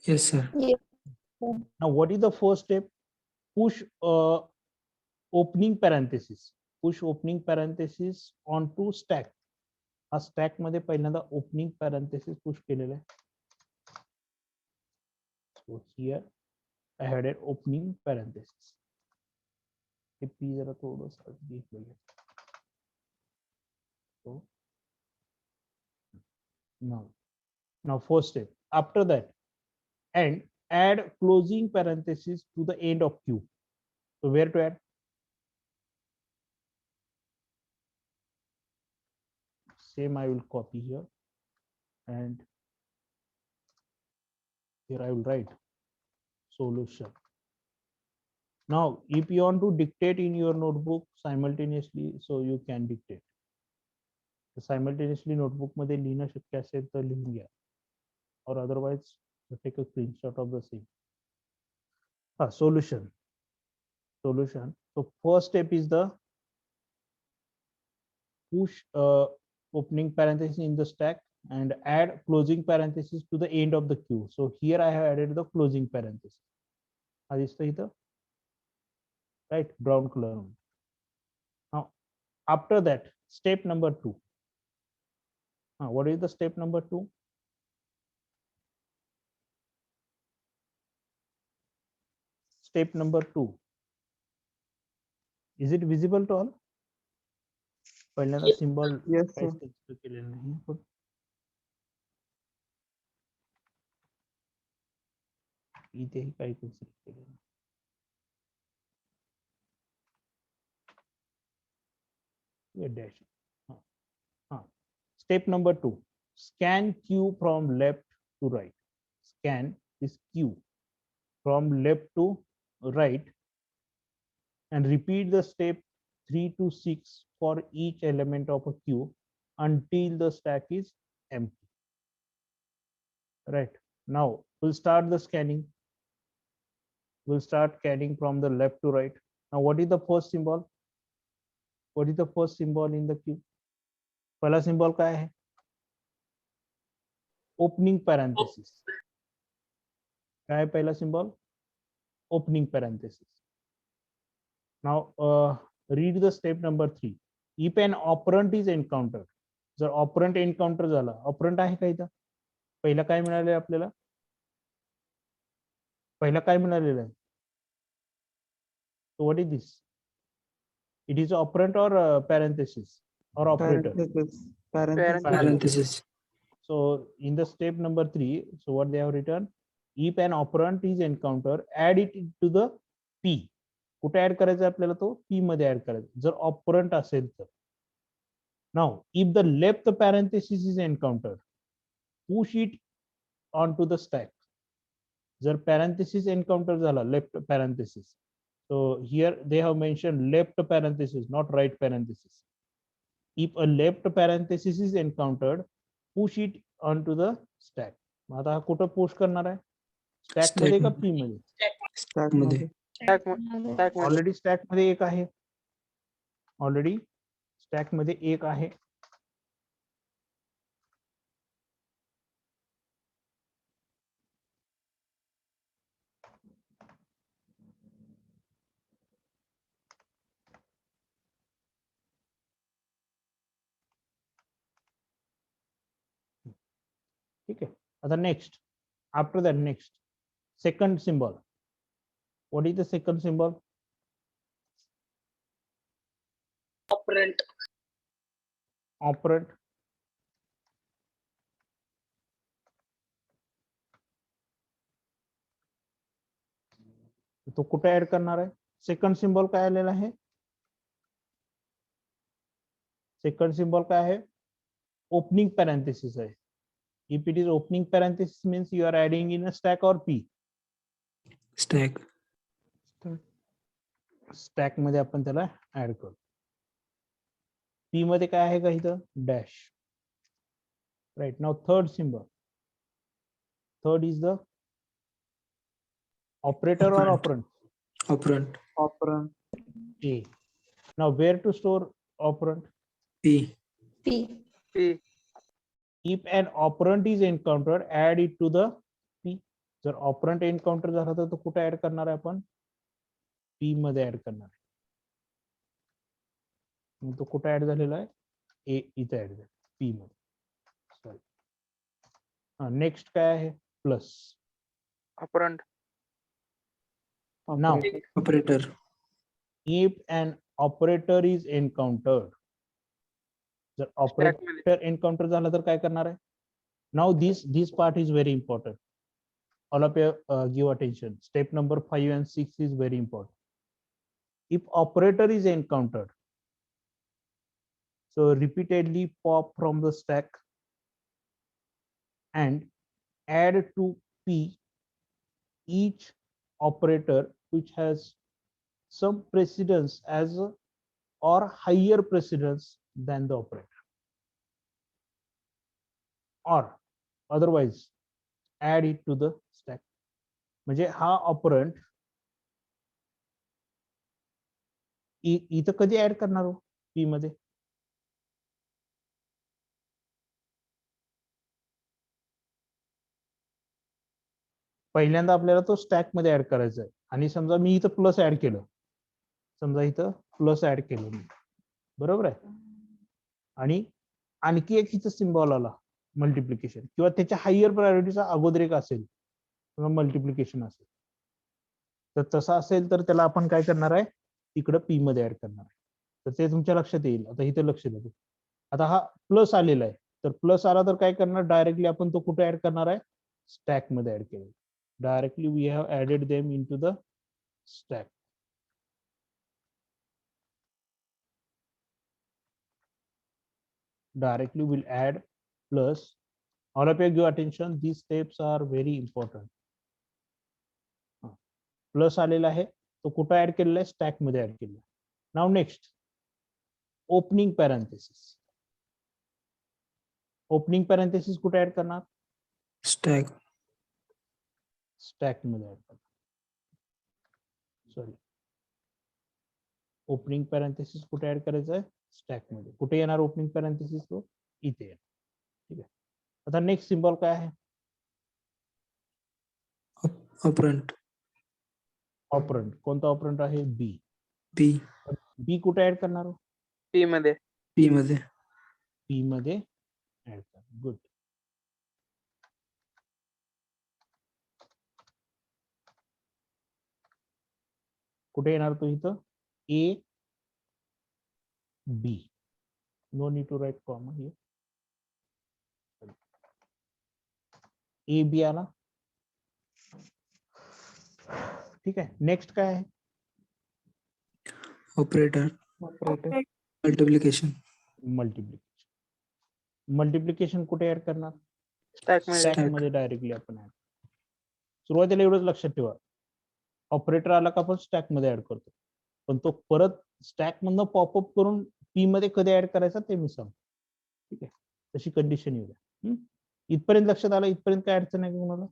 Yes, sir. Now what is the first step? Push opening parenthesis. Push opening parenthesis onto stack. हा stack मध्ये पहिल्यांदा opening parenthesis push केलेला आहे. So here I had an opening parenthesis. Hey P जरा थोडंसं घेतलेलं. So now first step. After that, and add closing parenthesis to the end of Q. So where to add? Same I will copy here, and here I will write solution. Now if you want to dictate in your notebook simultaneously, so you can dictate. Simultaneously notebook मध्ये लिहिणं शक्य असेल तर लिहून घ्या, or otherwise take a screenshot of the same. Solution. So first step is the push opening parenthesis in the stack and add closing parenthesis to the end of the queue. So here I have added the closing parenthesis. Right, brown color. Now after that, step number 2. What is the step number 2? Step number 2. Is it visible to all? पहिल्यांदा Yes. symbol Yes, sir. काहीच consider केलेलं नाही पण इथेही काही consider केलेलं नाही. Dash. Step number 2. Scan Q from left to right. Scan this Q from left to right and repeat the step 3 to 6 for each element of a queue until the stack is empty. Right. Now we'll start the scanning. We'll start scanning from the left to right. Now what is the first symbol? What is the first symbol in the queue? पहला symbol काय है? Opening parenthesis. क्या है पहला symbol? Opening parenthesis. Now read the step number 3. If an operand is encountered, जर operand encounter झाला, operand आहे का इथं? पहिला काय मिळाले आपल्याला? पहिला काय मिळालेलं आहे? So what is this? It is operand or parenthesis or operator? Parenthesis. So in the step number 3, so what they have written, if an operand is encountered, add it to the P. कुठे add करायचा आपल्याला तो P मध्ये add करायचा जर ऑपरंट असेल तर. Now if the left parenthesis is encountered, push it onto the stack. जर parenthesis encounter झाला, left parenthesis, so here they have mentioned left parenthesis, not right parenthesis. If a left parenthesis is encountered, push it on to the stack. मग आता हा कुठं push करणार आहे, stack मध्ये का पी मध्ये? स्टॅक मध्ये. मध्ये. Stack मध्ये. ऑलरेडी स्टॅक मध्ये एक आहे, ऑलरेडी स्टॅक मध्ये एक आहे. ठीक आहे. आता next, after that next second symbol. What is the second symbol? Operand. Operate. तो कुठे ऍड करणार आहे? सेकंड सिम्बॉल काय आलेला आहे? सेकंड सिम्बॉल काय आहे? ओपनिंग पॅरेंथेसिस आहे. If it is opening parenthesis means you are adding in a stack or P. Stack. Stack मध्ये आपण त्याला ऍड करू. पी मध्ये काय आहे का इथं? Dash. Right. Now third symbol. Third is the operator or operand? Operand. Operand. A. Now where to store operand? P. P. If an operand is encountered, add it to the P. जर ऑपरंट encounter झाला तर तो कुठे add करणार आहे आपण? P मध्ये add करणार आहे. मग तो कुठे ऍड झालेला आहे? A इथे ऍड झाला P मध्ये. सॉरी. नेक्स्ट काय आहे? Plus. Operand. Now operator. if an operator is encountered, जर ऑपरेटर एन्काउंटर झाला तर काय करणार आहे? Now this part is very important. All of you give attention. Step number 5 and 6 is very important. If operator is encountered, so repeatedly pop from the stack and add to P each operator which has some precedence as or higher precedence than the operator, or otherwise add it to the stack. म्हणजे हा ऑपरंट इथं कधी add करणार हो? P मध्ये. पहिल्यांदा आपल्याला तो स्टॅक मध्ये ऍड करायचा आहे. आणि समजा मी इथं प्लस ऍड केलं, समजा इथं प्लस ऍड केलं मी, बरोबर आहे. आणि आणखी एक इथं सिम्बॉल आला मल्टिप्लिकेशन, किंवा त्याच्या हायर प्रायोरिटीचा अगोदर एक असेल किंवा मल्टिप्लिकेशन असेल, तर तसा असेल तर त्याला आपण काय करणार आहे? इकडं पी मध्ये ऍड करणार आहे. तर ते तुमच्या लक्षात येईल. आता इथं लक्ष द्या. आता हा प्लस आलेला आहे, तर प्लस आला तर काय करणार? डायरेक्टली आपण तो कुठे ऍड करणार आहे? स्टॅक मध्ये ऍड केलेला. Directly we have added them into the stack. Directly we'll add plus. All of you give attention. These steps are very important. Plus आलेला आहे, तो कुठे ऍड केलेला आहे? स्टॅक मध्ये ऍड केलेला. Now next, opening parenthesis. Opening parenthesis कुठे add करणार? स्टॅक. स्टॅक मध्ये ऍड करणार. सॉरी, ओपनिंग पॅरेंथेसिस कुठे ऍड करायचं आहे? स्टॅक मध्ये. कुठे येणार ओपनिंग पॅरेंथेसिस? तो इथे येणार. ठीक आहे. आता नेक्स्ट सिम्बॉल काय आहे? ऑपरंट. ऑपरंट. कोणता ऑपरंट आहे? बी. पी. बी कुठे ऍड करणार? P मध्ये. पी मध्ये. पी मध्ये ऍड करणार. गुड. कुठे येणार तो? इथं A B. No need to write comma here. A B आला. ठीक आहे. नेक्स्ट काय आहे? Operator. Operator. Multiplication. Multiplication. Multiplication कुठे ऍड करणार? Stack मध्ये. स्टॅक मध्ये डायरेक्टली आपण ऍड. सुरुवातीला एवढंच लक्षात ठेवा, ऑपरेटर आला का आपण स्टॅक मध्ये ऍड करतो, पण तो परत स्टॅक मधनं पॉपअप करून पी मध्ये कधी ऍड करायचा ते मी सांगतो. ठीक आहे, तशी कंडिशन येऊ द्या. इथपर्यंत लक्षात आलं? इथपर्यंत काय अडचण आहे का कोणाला?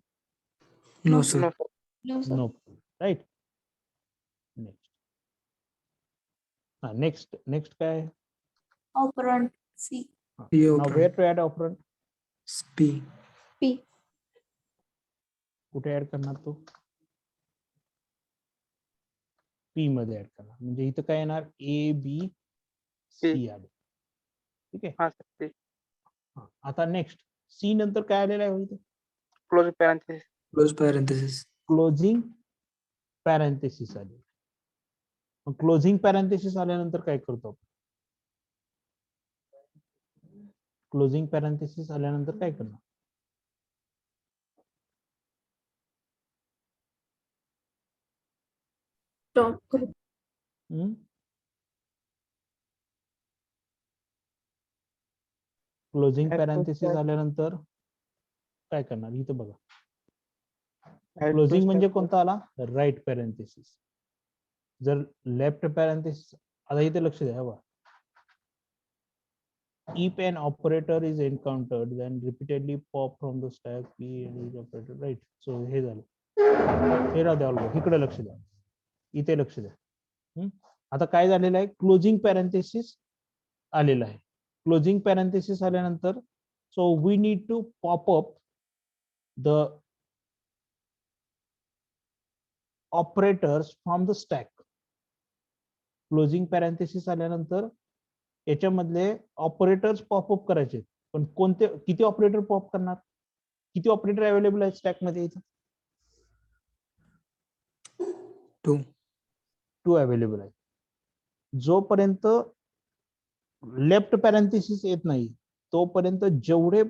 No, sir. No, sir. No, sir. No, right. Next next काय आहे? Operand C. P now operand. Where to add operand? P. P. कुठे ऍड करणार तो? पी मध्ये ऍड करणार. म्हणजे इथं काय येणार? ए बी सी आले. ठीक आहे. हा सर ते हा, आता नेक्स्ट सी नंतर काय आलेलं आहे इथे? Close parenthesis. Close parenthesis. Closing parenthesis आले. मग क्लोजिंग पॅरेंथेसिस आल्यानंतर काय करतो आपण? क्लोजिंग पॅरेंथेसिस आल्यानंतर काय करणार? Stop करू. क्लोजिंग Add पॅरेंथेसिस post- आल्यानंतर काय करणार? इथं बघा. add क्लोजिंग post- म्हणजे कोणता आला? Right parenthesis. जर लेफ्ट पॅरेंथेसिस, आता इथे लक्ष द्या बघा. If an operator is encountered, then repeatedly pop from the stack P and is operator, right? So हे झालं. हे राहू द्या ऑल्गो. इकडे लक्ष द्या. इथे लक्ष द्या. आता काय झालेलं आहे? क्लोजिंग पॅरेंथेसिस आलेलं आहे. क्लोजिंग पॅरेंथेसिस आल्यानंतर so we need to pop up the operators from the stack. Closing parenthesis आल्यानंतर याच्यामधले ऑपरेटर्स पॉपअप करायचे. पण कोणते, किती ऑपरेटर पॉप करणार? किती ऑपरेटर अवेलेबल आहेत स्टॅक मध्ये? इथं 2. 2 अवेलेबल आहेत. जोपर्यंत लेफ्ट पॅरेंथेसिस येत नाही तोपर्यंत जेवढे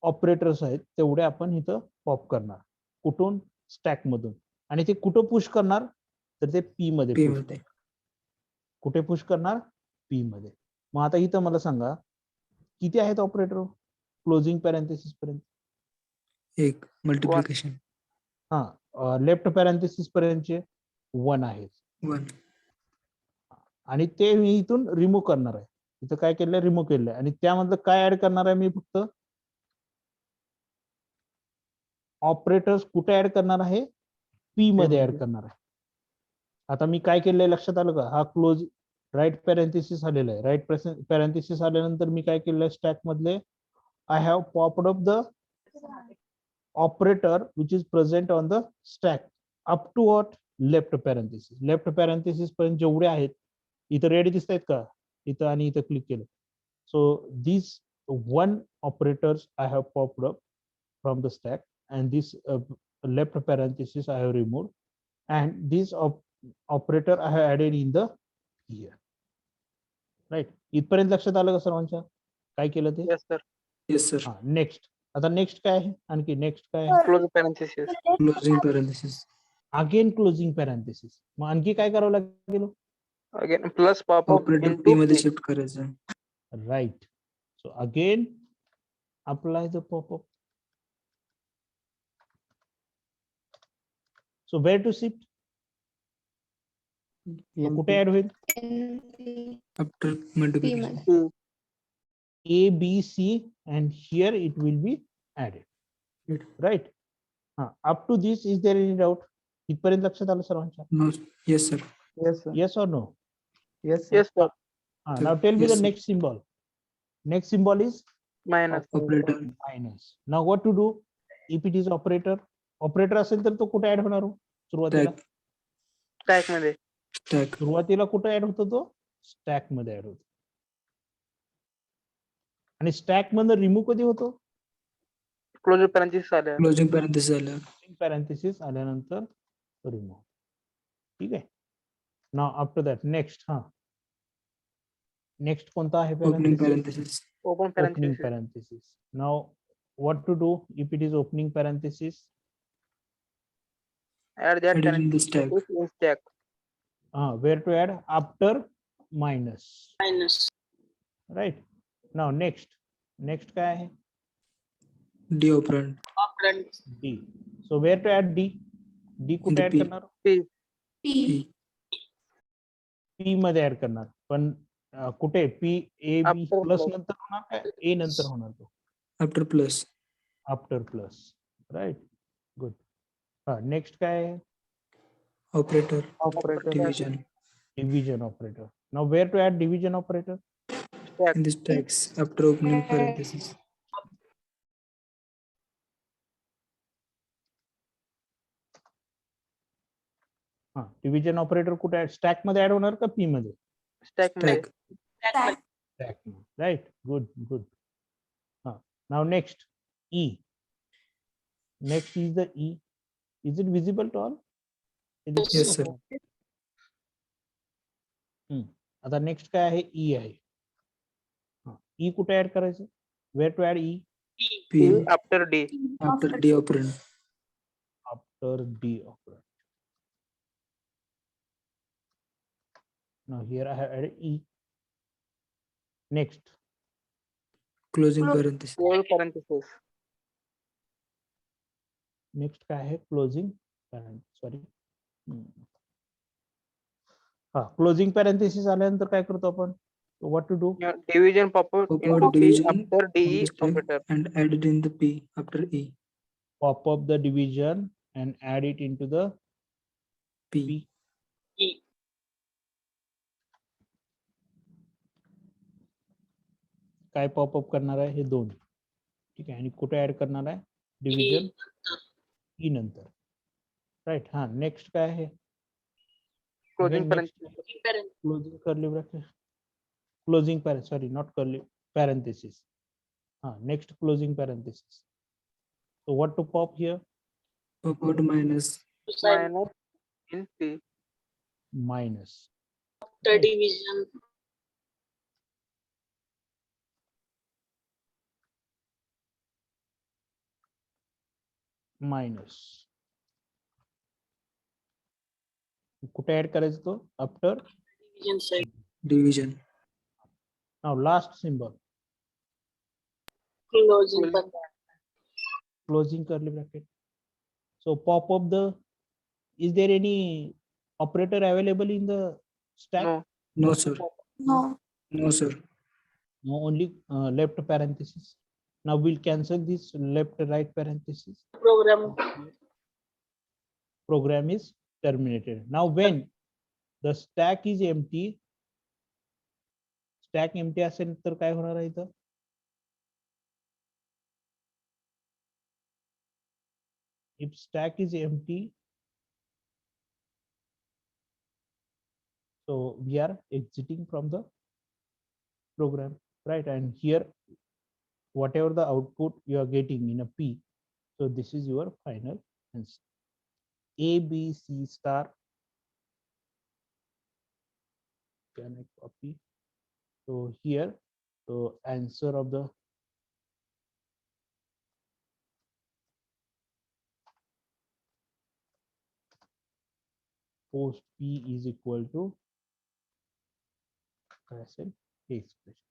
ऑपरेटर्स आहेत तेवढे आपण इथं पॉप करणार. कुठून? स्टॅक मधून. आणि ते कुठं पुश करणार? तर ते पी मध्ये P push मध्ये. करणार. कुठे पुश करणार? पी मध्ये. मग आता इथं मला सांगा किती आहेत ऑपरेटर क्लोजिंग पॅरेंथेसिस पर्यंत? 1. Multiplication. हा, लेफ्ट पॅरेंथेसिस पर्यंतचे 1 आहेत. 1. आणि ते मी इथून रिमूव्ह करणार आहे. इथं काय केलंय? रिमूव्ह केलंय. आणि त्यामधलं काय ऍड करणार आहे मी? फक्त ऑपरेटर्स कुठे ऍड करणार आहे? पी मध्ये ऍड करणार आहे. आता मी काय केलंय लक्षात आलं का? हा क्लोज राईट पॅरेंथेसिस आलेला आहे. राईट पॅरेंथेसिस आल्यानंतर मी काय केलंय? स्टॅक मधले I have popped up the operator which is present on the stack up to what? Left parenthesis. Left parenthesis पर्यंत जेवढे आहेत इथं रेड दिसत आहेत का? इथं आणि इथं क्लिक केलं. So this 1 operators I have popped up from the stack and this left parenthesis I have removed, and this operator I have added in the here. Right? इथपर्यंत लक्षात आलं का सर्वांच्या? काय केलं ते? Yes, sir. Yes, sir. हा, next. आता नेक्स्ट काय आहे? आणखी नेक्स्ट काय आहे? Close parenthesis. Closing parenthesis. Again closing parenthesis. मग आणखी काय करावं लागेल? Again, plus pop up Operator into P मध्ये P. शिफ्ट करायचं. Right. So again apply the popup. So where to shift? कुठे ऍड होईल? After multiplication. P. A, B, C, and here it will be added. Good. Right? Up to this, is there any doubt? इथपर्यंत लक्षात आलं सर्वांच्या? No. Yes, sir. Yes, sir. Yes or no? Yes, sir. Yes, sir. Now tell me Yes, the sir. next symbol. Next symbol is Minus. Operator. minus. Now what to do? If it is operator, operator असेल तर तो कुठे add होणार हो? सुरुवातीला Stack. Stack मध्ये. Stack. सुरुवातीला कुठे ऍड होतो तो? स्टॅक मध्ये ऍड होतो. आणि स्टॅक मधून रिमूव्ह कधी होतो? Close parenthesis आल्या. Closing parenthesis झाल्यावर. पॅरेंथेसिस आल्यानंतर रिमूव्ह. ठीक आहे. Now after that next. Next कोणता आहे? Opening parenthesis. Open Opening parenthesis. parenthesis. Now what to do if it is opening parenthesis? Add that Add it in the stack. parenthesis in stack. Where to add? After minus. Minus. Right? Now next काय आहे? D operand. Operand. D. So where to add D? D कुठे the add P. करणार? P. P. P मध्ये add करणार. पण कुठे? P A B After plus plus. नंतर होणार काय? A नंतर होणार तो? After plus. After plus, right, good. Next काय आहे? Operator. Operator. Division. Division operator. Now where to add division operator? In this text after opening parenthesis. Division operator कुठे add, stack मध्ये ऍड होणार का पी मध्ये? Stack मध्ये. Stack. Stack, right, good good. Now next E. Next is the E. Is it visible to all? Yes, sir. आता next काय आहे? E आहे. ई कुठे ऍड करायचं? Where to add E? P After D. after D operand. After D operand. Now here I have added E. Next, Closing parenthesis. Close parenthesis. next काय आहे? Closing sorry. Closing parenthesis आल्यानंतर काय करतो आपण? What to do? Yeah, division pop up Pop into out P division after on DE the stack operator. and add it in the P after E. Pop up the division and add it into the P. P. काय popup करणार आहे? हे दोन. ठीक आहे. आणि कुठे add करणार आहे? डिव्हिजन ई नंतर, राईट. नेक्स्ट काय आहे? Closing Again, next. parenthesis. Closing curly bracket, closing sorry, not curly parenthesis. Next closing parenthesis. So what to pop here? Pop out minus Minus in P. Minus. After division. Minus. कुठे add करायचं तो? After. Division side. division. Now last symbol, Closing. closing curly bracket. So pop up the, is there any operator available in the stack? No. No, sir. No. No, sir. No, only left parenthesis. Now we'll cancel this left right parenthesis. Program. Program is terminated. Now when the stack is empty, stack empty असेल तर काय होणार आहे इथं? If stack is empty, so we are exiting from the program, right? And here whatever the output you are getting in a P, so this is your final answer. A, B, C star. Can I copy? So here, so answer of the post P is equal to काय असेल? हे expression.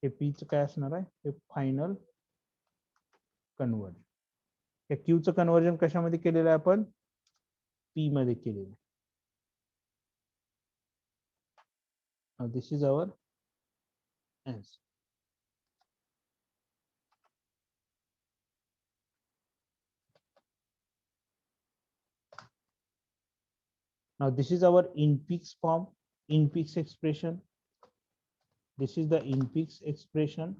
हे P चं काय असणार आहे? हे final conversion. हे Q चं conversion कशामध्ये केलेलं आहे आपण? P मध्ये केलेलं आहे. Now this is our answer. Now this is our INPIX form, INPIX expression. This is the INPIX expression.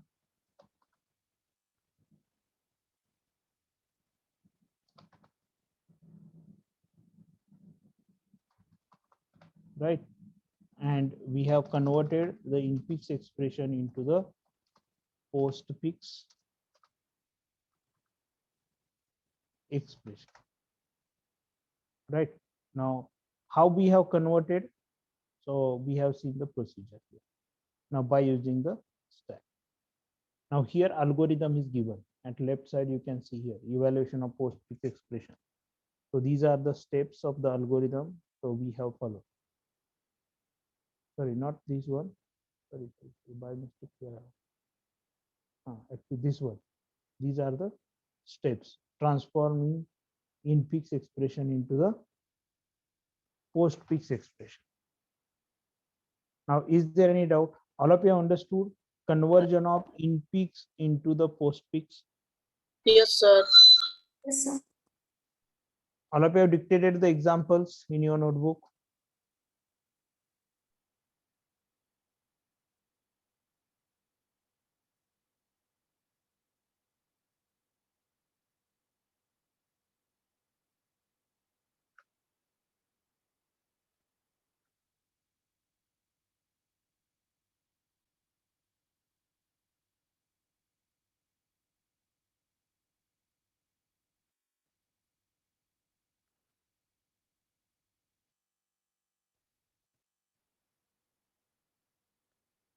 Right, and we have converted the INPIX expression into the postfix expression. Right, now how we have converted? So we have seen the procedure here. Now by using the stack. Now here algorithm is given. At left side you can see here evaluation of postfix expression. So these are the steps of the algorithm. So we have followed. Sorry, not this one. Sorry, by mistake here. Actually this one. These are the steps transforming INPIX expression into the postfix expression. Now, is there any doubt? All of you understood conversion of INPIX into the postfix? Yes, sir. Yes, sir. All of you have dictated the examples in your notebook.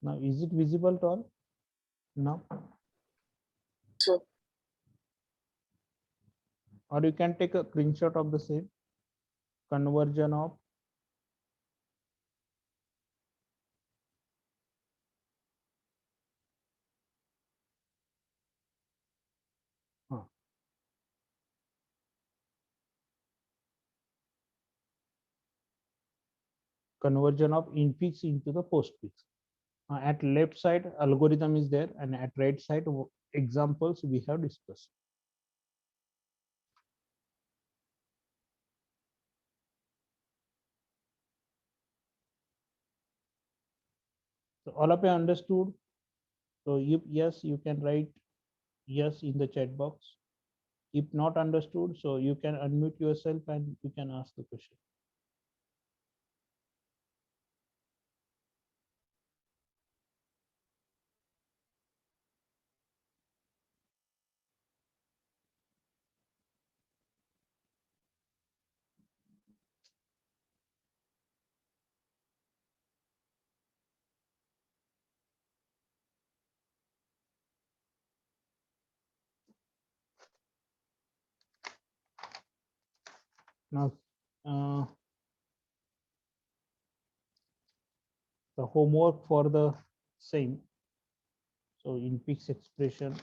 Now, is it visible to all? Now, So, or you can take a screenshot of the same conversion of infix into the postfix. At left side, algorithm is there, and at right side, examples we have discussed. So all of you understood. So if yes, you can write yes in the chat box. If not understood, so you can unmute yourself and you can ask the question. Now, the homework for the same. So in fixed expression,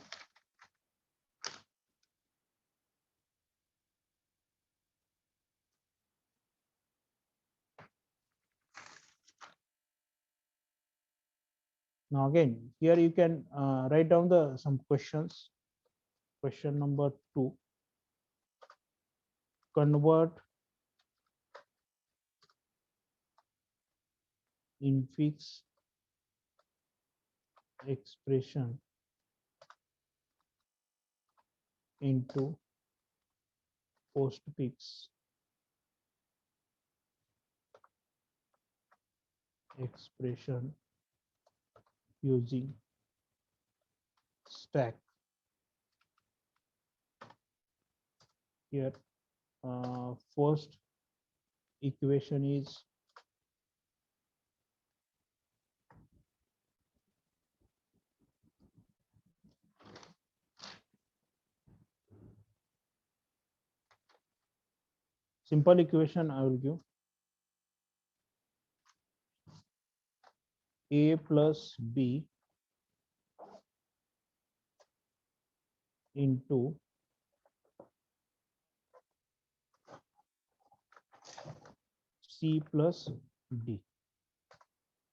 now again, here you can write down the some questions. Question number 2. Convert infix expression into postfix expression using stack. Here, first equation is simple equation. I will give a plus b into c plus d.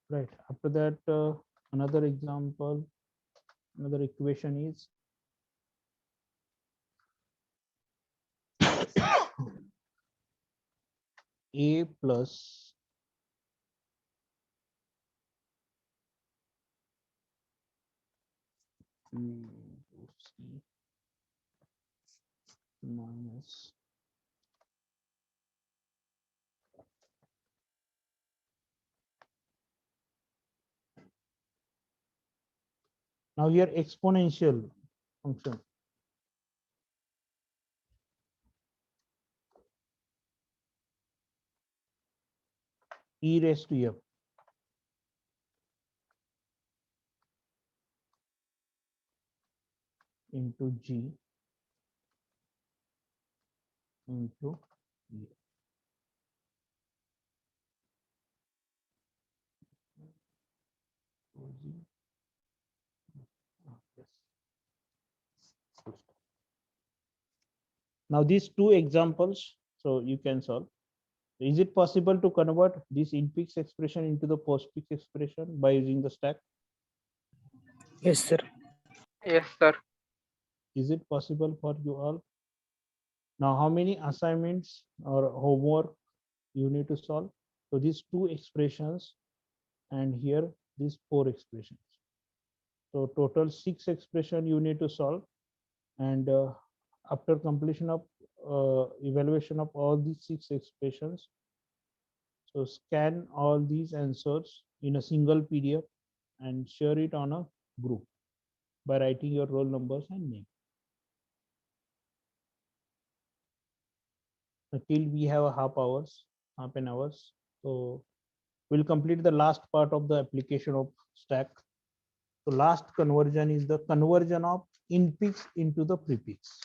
Right. After that, another example, another equation is a plus c minus now here exponential function e raised to f into g into e. Now these two examples, so you can solve. Is it possible to convert this infix expression into the postfix expression by using the stack? Yes, sir. Yes, sir. Is it possible for you all? Now, how many assignments or homework you need to solve? So these two expressions and here these four expressions. So total 6 expression you need to solve, and after completion of evaluation of all these 6 expressions, so scan all these answers in a single PDF and share it on a group by writing your roll numbers and name. Till we have a half an hours. So we'll complete the last part of the application of stack. So last conversion is the conversion of infix into the prefix.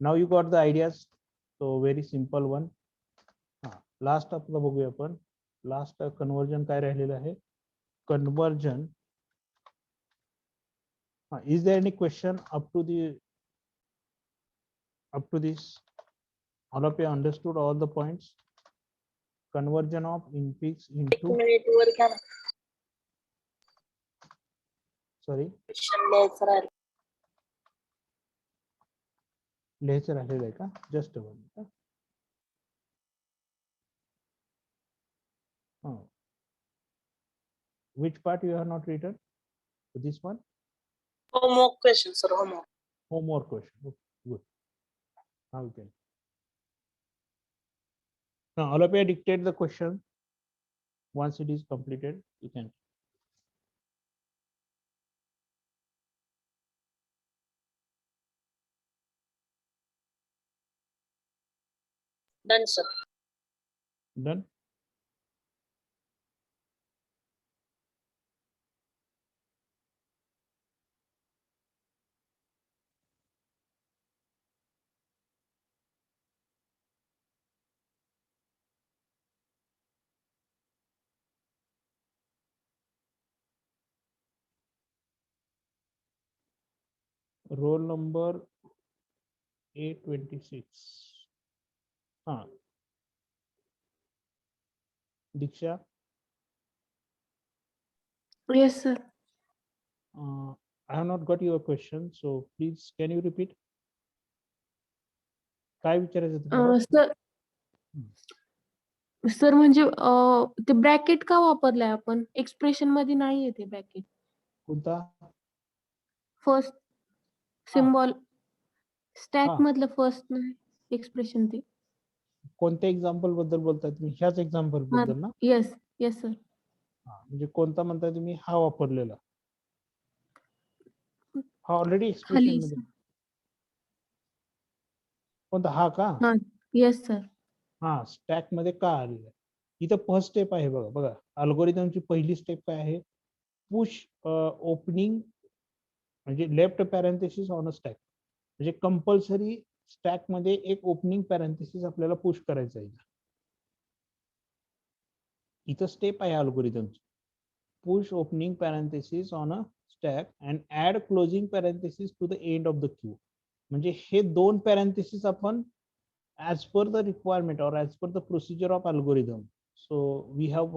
Now you got the ideas. So very simple one. Last आपलं बघूया आपण. Last conversion काय राहिलेलं आहे? Conversion. Is there any question up to this? All of you understood all the points? Conversion of infix एक into, minute वर घ्या ना. sorry, Question लिहायचं राहिलं. लिहायचं राहिलेलं आहे का? Just a moment. Which part you have not written? This one? Homework question, sir. Homework. Homework question. Okay, good. Now we can. Now all of you dictate the question. Once it is completed, you can. Done, sir. Done? Roll number 826. Diksha, Yes, sir. I have not got your question, so please can you repeat? काय विचारायचं तुम्हाला? Sir sir म्हणजे ते bracket का वापरलाय आपण? Expression मध्ये नाहीये ते ब्रॅकेट. कोणता? फर्स्ट सिम्बॉल स्टॅक हा. मधलं फर्स्ट नाही एक्सप्रेशन ते. कोणत्या एक्झाम्पल बद्दल बोलताय तुम्ही? ह्याच एक्झाम्पल बद्दल ना? Yes yes sir. म्हणजे कोणता म्हणताय तुम्ही? हा वापरलेला. हा ऑलरेडी एक्सप्रेशन खाली मध्ये. कोणता? हा का? हा येस सर. हा स्टॅक मध्ये का आलेला? इथं फर्स्ट स्टेप आहे बघा. बघा अल्गोरिदमची पहिली स्टेप काय आहे? पुश ओपनिंग म्हणजे left parenthesis on a stack. म्हणजे कंपल्सरी स्टॅक मध्ये एक ओपनिंग पॅरेंथेसिस आपल्याला पुश करायचं आहे. इथं स्टेप आहे अल्गोरिदमची. Push opening parenthesis on a stack and add closing parenthesis to the end of the queue. म्हणजे हे दोन पॅरेंथेसिस आपण as per the requirement or as per the procedure of algorithm, so we have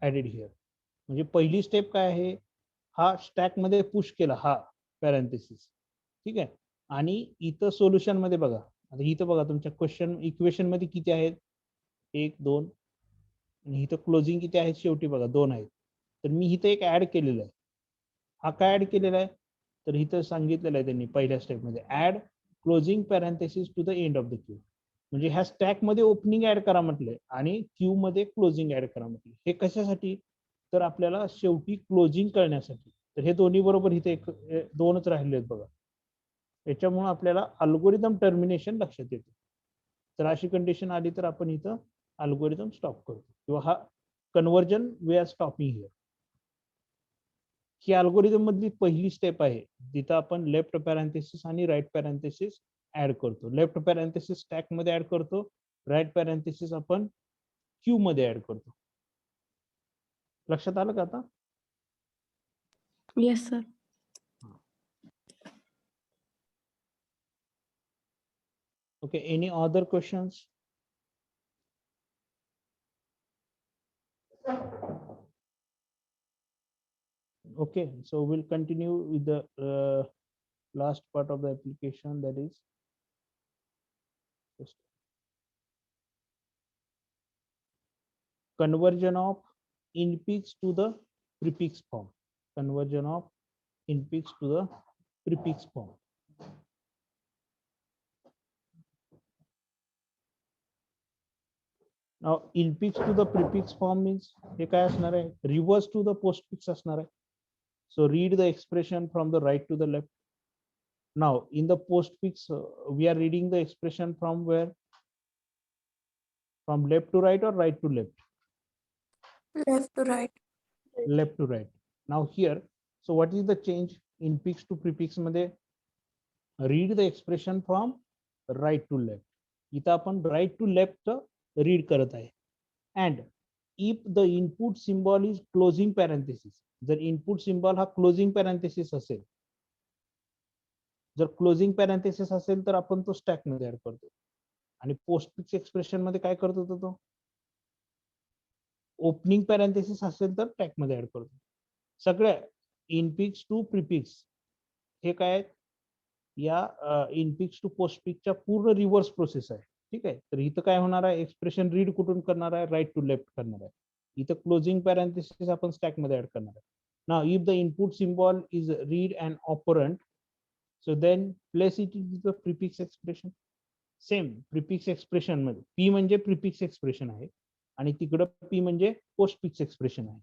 added here. म्हणजे पहिली step काय आहे? हा stack मध्ये पुश केला हा पॅरेंथेसिस. ठीक आहे. आणि इथं सोल्युशन मध्ये बघा. आता इथं बघा तुमच्या क्वेश्चन इक्वेशन मध्ये किती आहेत? 1 2 आणि इथं क्लोजिंग किती आहेत? शेवटी बघा 2 आहेत. तर मी इथं एक ऍड केलेलं आहे. हा काय ऍड केलेला आहे? तर इथं सांगितलेलं आहे त्यांनी पहिल्या स्टेप मध्ये add closing parenthesis to the end of the queue. म्हणजे ह्या स्टॅक मध्ये ओपनिंग ऍड करा म्हटलंय आणि क्यू मध्ये क्लोजिंग ऍड करा म्हटलं. हे कशासाठी? तर आपल्याला शेवटी क्लोजिंग करण्यासाठी. तर हे दोन्ही बरोबर इथे एक दोनच राहिले आहेत बघा. याच्यामुळे आपल्याला अल्गोरिदम टर्मिनेशन लक्षात येते. तर अशी कंडिशन आली तर आपण इथं अल्गोरिदम स्टॉप करतो किंवा हा conversion we are stopping here. ही अल्गोरिदम मधली पहिली स्टेप आहे जिथं आपण लेफ्ट पॅरेंथेसिस आणि राईट पॅरेंथेसिस ऍड करतो. लेफ्ट पॅरेंथेसिस स्टॅक मध्ये ऍड करतो. राईट पॅरेंथेसिस आपण क्यू मध्ये ऍड करतो. लक्षात आलं का आता? Yes sir. Okay, any other questions? Okay, so we'll continue with the last part of the application, that is just conversion of infix to the prefix form. Conversion of infix to the prefix form. Now infix to the prefix form means हे काय असणार आहे, reverse to the postfix असणार आहे. So read the expression from the right to the left. Now in the postfix we are reading the expression from where? From left to right or right to left? Left to right. Left to right. Now here, so what is the change? Infix to prefix मध्ये read the expression from right to left. इथं आपण right to left read करत आहे. And if the input symbol is closing parenthesis, जर input symbol हा closing parenthesis असेल, जर closing parenthesis असेल तर आपण तो स्टॅक मध्ये ऍड करतो. आणि पोस्टफिक्स एक्सप्रेशन मध्ये काय करत होता तो? ओपनिंग पॅरेंथेसिस असेल तर टॅग मध्ये ऍड करतो. सगळ्या इनफिक्स टू प्रिफिक्स हे काय आहेत? या इनफिक्स टू पोस्टफिक्सच्या पूर्ण रिव्हर्स प्रोसेस आहे. ठीक आहे. तर इथं काय होणार आहे? एक्सप्रेशन रीड कुठून करणार आहे? राईट टू लेफ्ट करणार आहे. इथं क्लोजिंग पॅरेंथेसिस आपण स्टॅक मध्ये ऍड करणार आहे. Now if the input symbol is read and operand, so then place it into the prefix expression. Same prefix expression मध्ये p म्हणजे prefix expression आहे आणि तिकडं p म्हणजे postfix expression आहे.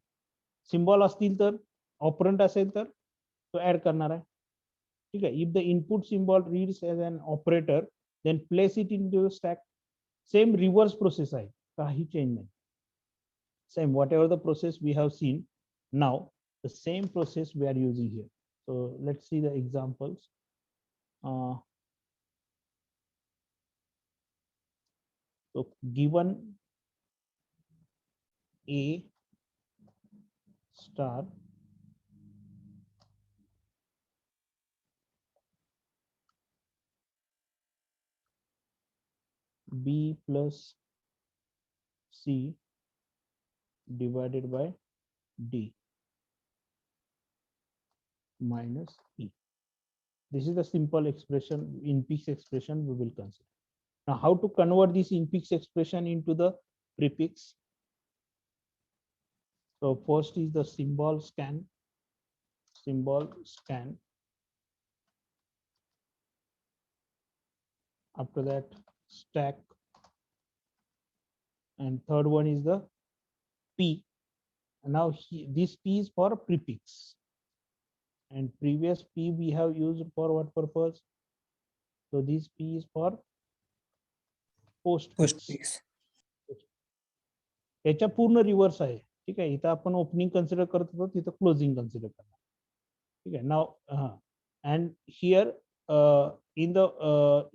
सिम्बॉल असतील तर, ऑपरंट असेल तर तो ऍड करणार आहे. ठीक आहे. If the input symbol reads as an operator, then place it into stack. Same reverse process आहे, काही चेंज नाही. Same whatever the process we have seen, now the same process we are using here. So let's see the examples. So given A star B plus C divided by D minus E. This is the simple expression, infix expression we will consider. Now, how to convert this infix expression into the prefix? So first is the symbol scan. After that, stack. And third one is the P. And now this P is for prefix. And previous P we have used for what purpose? So this P is for postfix. याच्या पूर्ण reverse आहे. ठीक आहे. इथं आपण opening consider करत होतो, तिथं क्लोजिंग कन्सिडर करणार. ठीक आहे. Now and here in the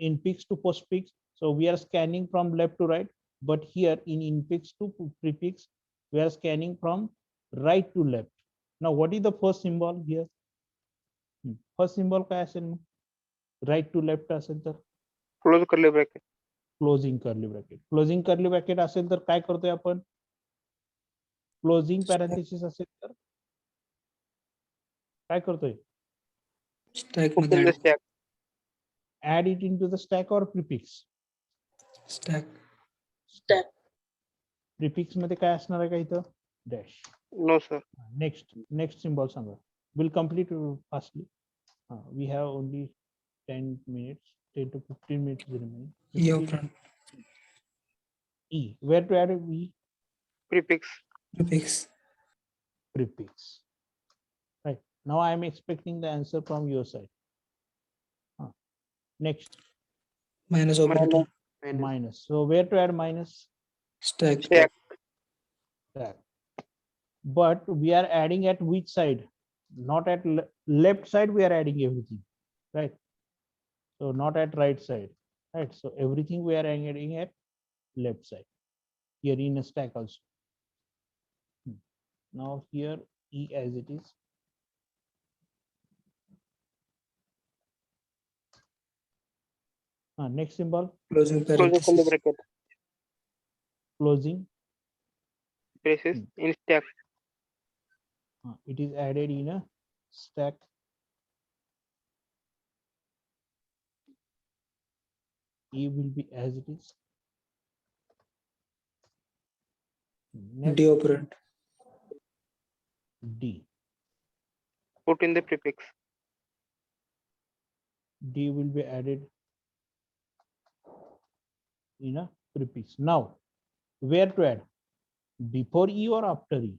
infix to postfix, so we are scanning from left to right, but here in infix to prefix we are scanning from right to left. Now what is the first symbol here? First symbol काय असेल मग? Right to left असेल तर close करले bracket. Closing curly bracket. Closing curly bracket असेल तर काय करतोय आपण? क्लोजिंग पॅरेंथेसिस असेल तर काय करतोय? स्टॅक मध्ये open the stack. Add it into the stack or prefix? Stack prefix मध्ये काय असणार आहे का इथं? Dash. No sir. Next symbol सांगा. Will complete fastly. We have only 10 minutes, 10 to 15 minutes remaining. E up front. E. Where to add E? Prefix. Prefix. Right. Now I am expecting the answer from your side. Next, Minus operator. minus. So where to add minus? Stack. Stack. But we are adding at which side? Not at left side. We are adding everything, right? So not at right side, right? So everything we are adding at left side. Here in a stack also. Now here E as it is. Next symbol. Closing Close curly parenthesis. bracket. Closing. Braces in stack. It is added in a stack. E will be as it is. D Next, operand. D. Put in the prefix. D will be added in a prefix. Now, where to add? Before E or after E?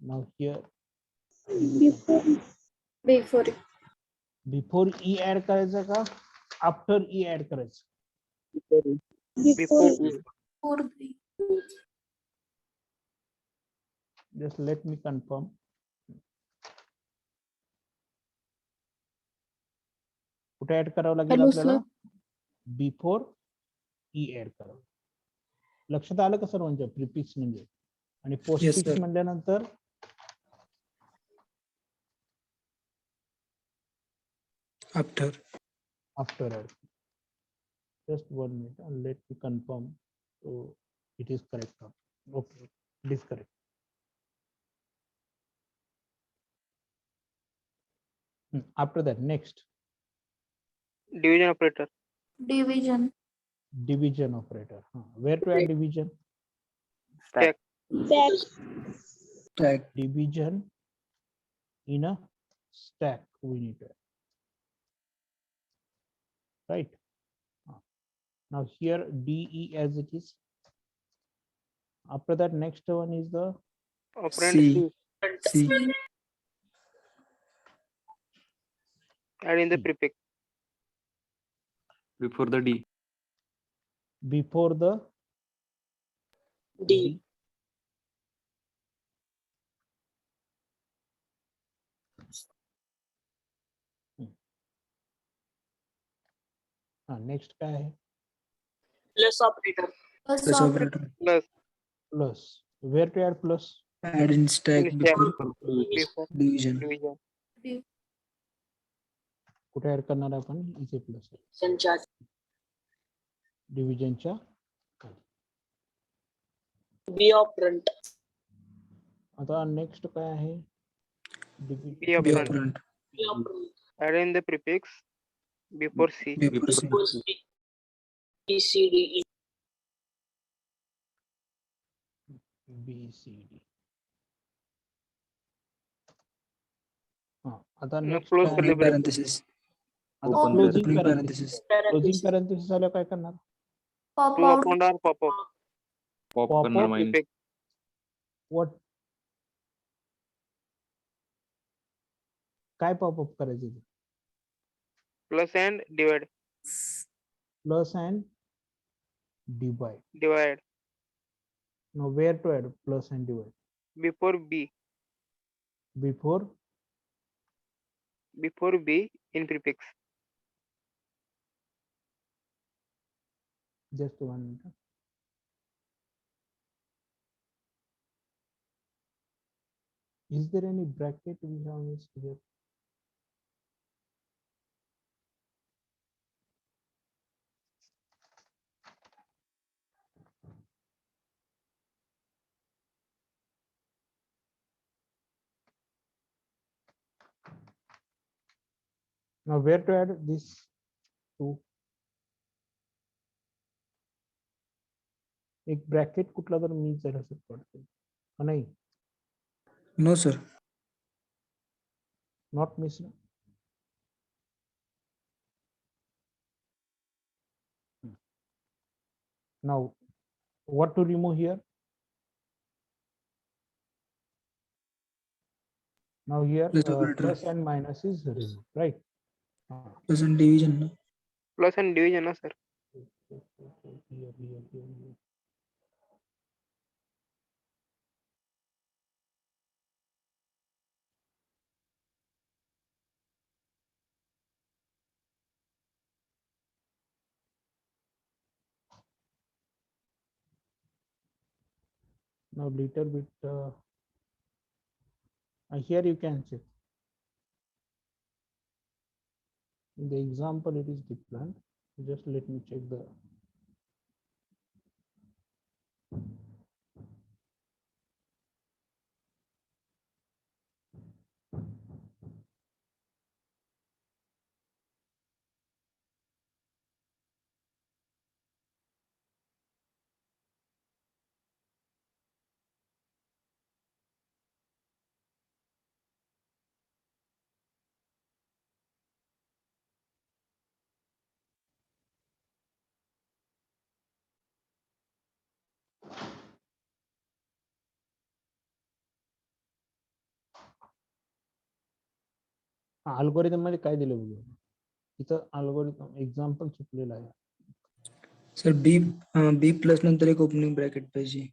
Now here, Before before E add करायचं का? After E add करायचं? Before E. Just let me confirm. कुठे add करावं लागेल Hello, आपल्याला? sir. Before ई add करावं. लक्षात आलं का सर्वांच्या? प्रिफिक्स म्हणजे आणि पोस्टफिक्स sir. म्हणल्यानंतर After. After add. Just 1 minute and let me confirm. So it is correct. Okay, it is correct. After that, next, Division operator. division. division operator. Where to add division? Stack. Stack. Division in a stack we need to add. Right. Now here DE as it is. After that, next one is the Operand C. C. C. Add in the C. prefix. Before the D. before the D. next काय आहे? Plus operator. Plus operator. Plus. Plus. Where to add plus? Add in stack In stack. before Before division. division. कुठे add करणार आहे आपण? इथे plus संचार. डिव्हिजनच्या. B operand. आता next काय आहे? B B operand. operand. B operand. Add in the prefix before C. Before C. Before C. B, C, D, E. B C D. आता No, next close Opening parenthesis. आता Open closing Opening parenthesis. parenthesis. Closing parenthesis आल्यावर काय करणार? Pop Two out. upon or pop up. Pop Pop करणार up. minus. Prefix. What? काय popup करायचं? Plus and divide. Plus and divide. Divide. Now where to add plus and divide? Before B. Before B in prefix. just 1 minute. Is there any bracket we have missed here? Now where to add this two? एक bracket कुठला तर मी जरा पडतो का नाही? No, sir. Not miss. Now what to remove here? Now here Plus operator. plus and minus is removed, right? Plus and division. No? Plus and division, sir. Here. Now little bit here you can check. In the example it is different. Just let me check the algorithm मध्ये काय दिलं बघू इथं algorithm example चुकलेलं आहे. Sir B plus नंतर एक opening bracket पाहिजे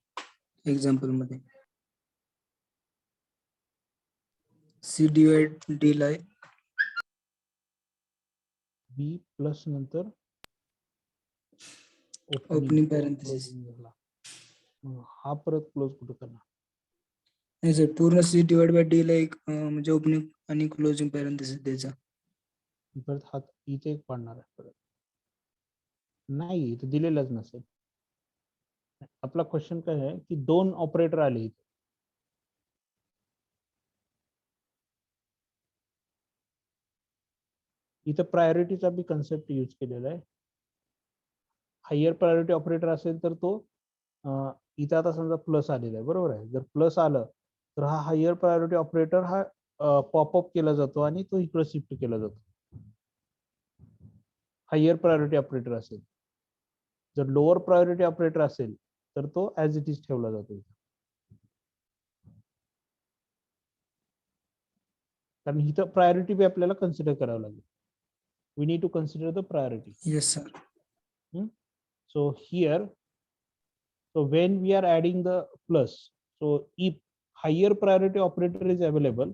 example मध्ये. सी डिवाइड डी ला बी प्लस नंतर ओपनिंग पॅरेंथेसिस. हा परत क्लोज कुठं करणार. नाही सर, पूर्ण सी डिवाइड बाय डी ला एक म्हणजे ओपनिंग आणि क्लोजिंग पॅरेंथेसिस द्यायचा. परत हा इथे एक पाडणार आहे परत. नाही इथे दिलेलंच नसेल. आपला क्वेश्चन काय आहे की दोन ऑपरेटर आले इथे. इथं प्रायोरिटीचा बी कन्सेप्ट यूज केलेला आहे. हायर प्रायोरिटी ऑपरेटर असेल तर तो इथं आता समजा प्लस आलेला आहे बरोबर आहे. जर प्लस आलं तर हा हायर प्रायोरिटी ऑपरेटर हा पॉपअप केला जातो आणि तो इकडे शिफ्ट केला जातो. हायर प्रायोरिटी ऑपरेटर असेल. जर लोअर प्रायोरिटी ऑपरेटर असेल तर तो ऍज इट इज ठेवला जातो. कारण इथं प्रायोरिटी बी आपल्याला कन्सिडर करावं लागेल. We need to consider the priority. Yes sir. So here, so when we are adding the plus, so if higher priority operator is available,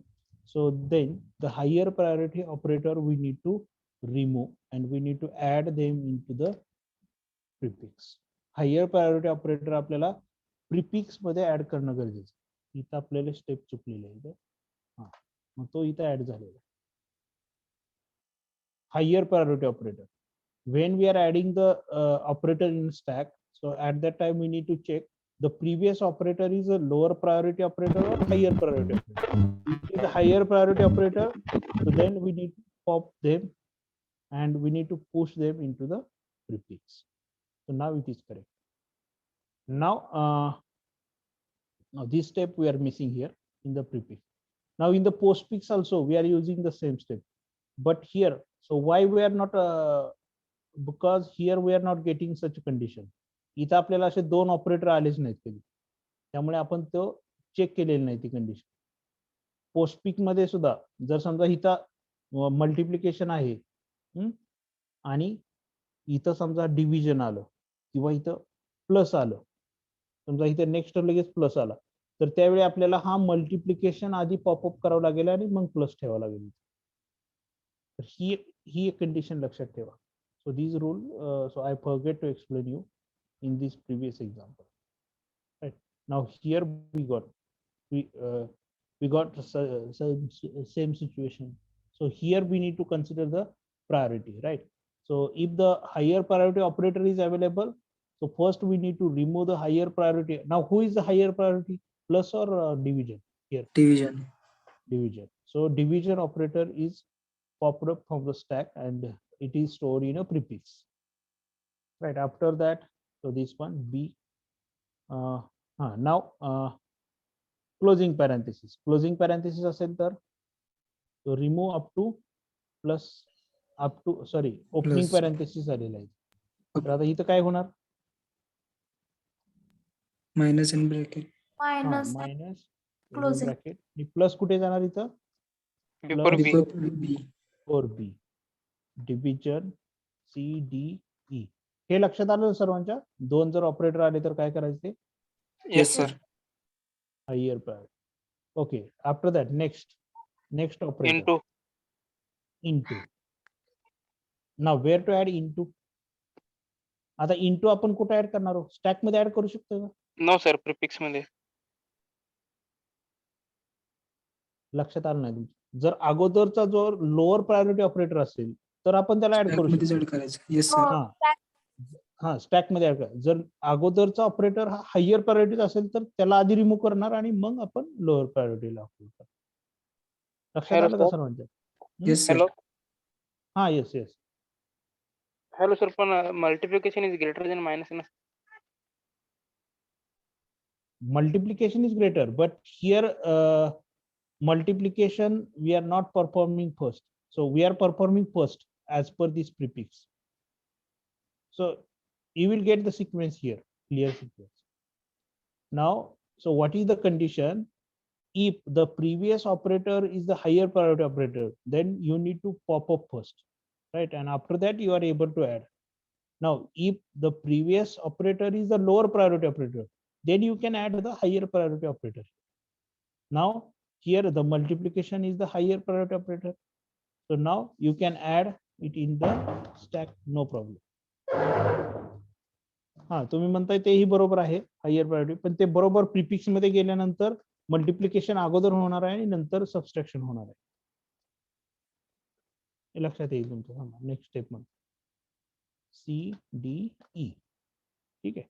so then the higher priority operator we need to remove and we need to add them into the prefix. Higher priority operator आपल्याला prefix मध्ये add करणं गरजेचं. इथं आपल्याला step चुकलेली आहे इथं. हा मग तो इथं ऍड झालेला आहे. Higher priority operator. When we are adding the operator in stack, so at that time we need to check the previous operator is a lower priority operator or higher priority operator. If it is a higher priority operator, so then we need to pop them and we need to push them into the prefix. So now it is correct. Now, now this step we are missing here in the prefix. Now in the postfix also we are using the same step, but here, so why we are not because here we are not getting such a condition. इथं आपल्याला असे दोन operator आलेच नाहीत कधी, त्यामुळे आपण तो चेक केलेली नाही ती कंडिशन. पोस्टपिक मध्ये सुद्धा जर समजा इथं मल्टिप्लिकेशन आहे आणि इथं समजा डिव्हिजन आलं किंवा इथं प्लस आलं, समजा इथं नेक्स्ट लगेच प्लस आला, तर त्यावेळी आपल्याला हा मल्टिप्लिकेशन आधी पॉपअप करावं लागेल आणि मग प्लस ठेवावं लागेल. तर ही एक कंडिशन लक्षात ठेवा. So these rule, so I forget to explain you in this previous example. Right now here we got same situation. So here we need to consider the priority, right? So if the higher priority operator is available, so first we need to remove the higher priority. Now who is the higher priority, plus or division? Here Division. Division. So division operator is popped up from the stack and it is stored in a prefix. Right after that, so this one B. Now closing parenthesis. Closing parenthesis असेल तर so remove up to plus up to sorry opening Plus. parenthesis आलेला आहे. तर आता इथं काय होणार? Minus in bracket. Minus minus closing. Bracket आणि प्लस कुठे जाणार इथं? Before B. बी. और B. Division C D E. हे लक्षात आलं सर्वांच्या? दोन जर ऑपरेटर आले तर काय करायचे? Yes sir. Higher priority. Okay. After that next operator into. Now where to add into? आता into आपण कुठे ऍड करणार आहोत? स्टॅक मध्ये ऍड करू शकतो का? No sir, prefix मध्ये. लक्षात आलं नाही तुमचं. जर अगोदरचा जो लोअर प्रायोरिटी ऑपरेटर असेल तर आपण त्याला ऍड करू मध्येच शकतो. ऍड करायचं. Yes sir. हा स्टॅक मध्ये ऍड करा. जर अगोदरचा ऑपरेटर हा हायर प्रायोरिटी असेल तर त्याला आधी रिमूव्ह करणार आणि मग आपण लोअर प्रायोरिटीला अप्लाय करणार. लक्षात आलं का सर्वांच्या? Yes sir. Hello. हा येस येस. Hello sir, पण multiplication is greater than minus ना. Multiplication is greater, but here multiplication we are not performing first. So we are performing first as per this prefix. So you will get the sequence here, clear sequence. Now, so what is the condition? if the previous operator is the higher priority operator, then you need to pop up first, right? And after that you are able to add. Now if the previous operator is the lower priority operator, then you can add the higher priority operator. Now here the multiplication is the higher priority operator, so now you can add it in the stack, no problem. हा, तुम्ही म्हणताय तेही बरोबर आहे, higher priority, पण ते बरोबर prefix मध्ये गेल्यानंतर मल्टिप्लिकेशन अगोदर होणार आहे आणि नंतर सबस्ट्रॅक्शन होणार आहे. हे लक्षात येईल तुमच्या. नेक्स्ट स्टेप मध्ये CDE. ठीक आहे.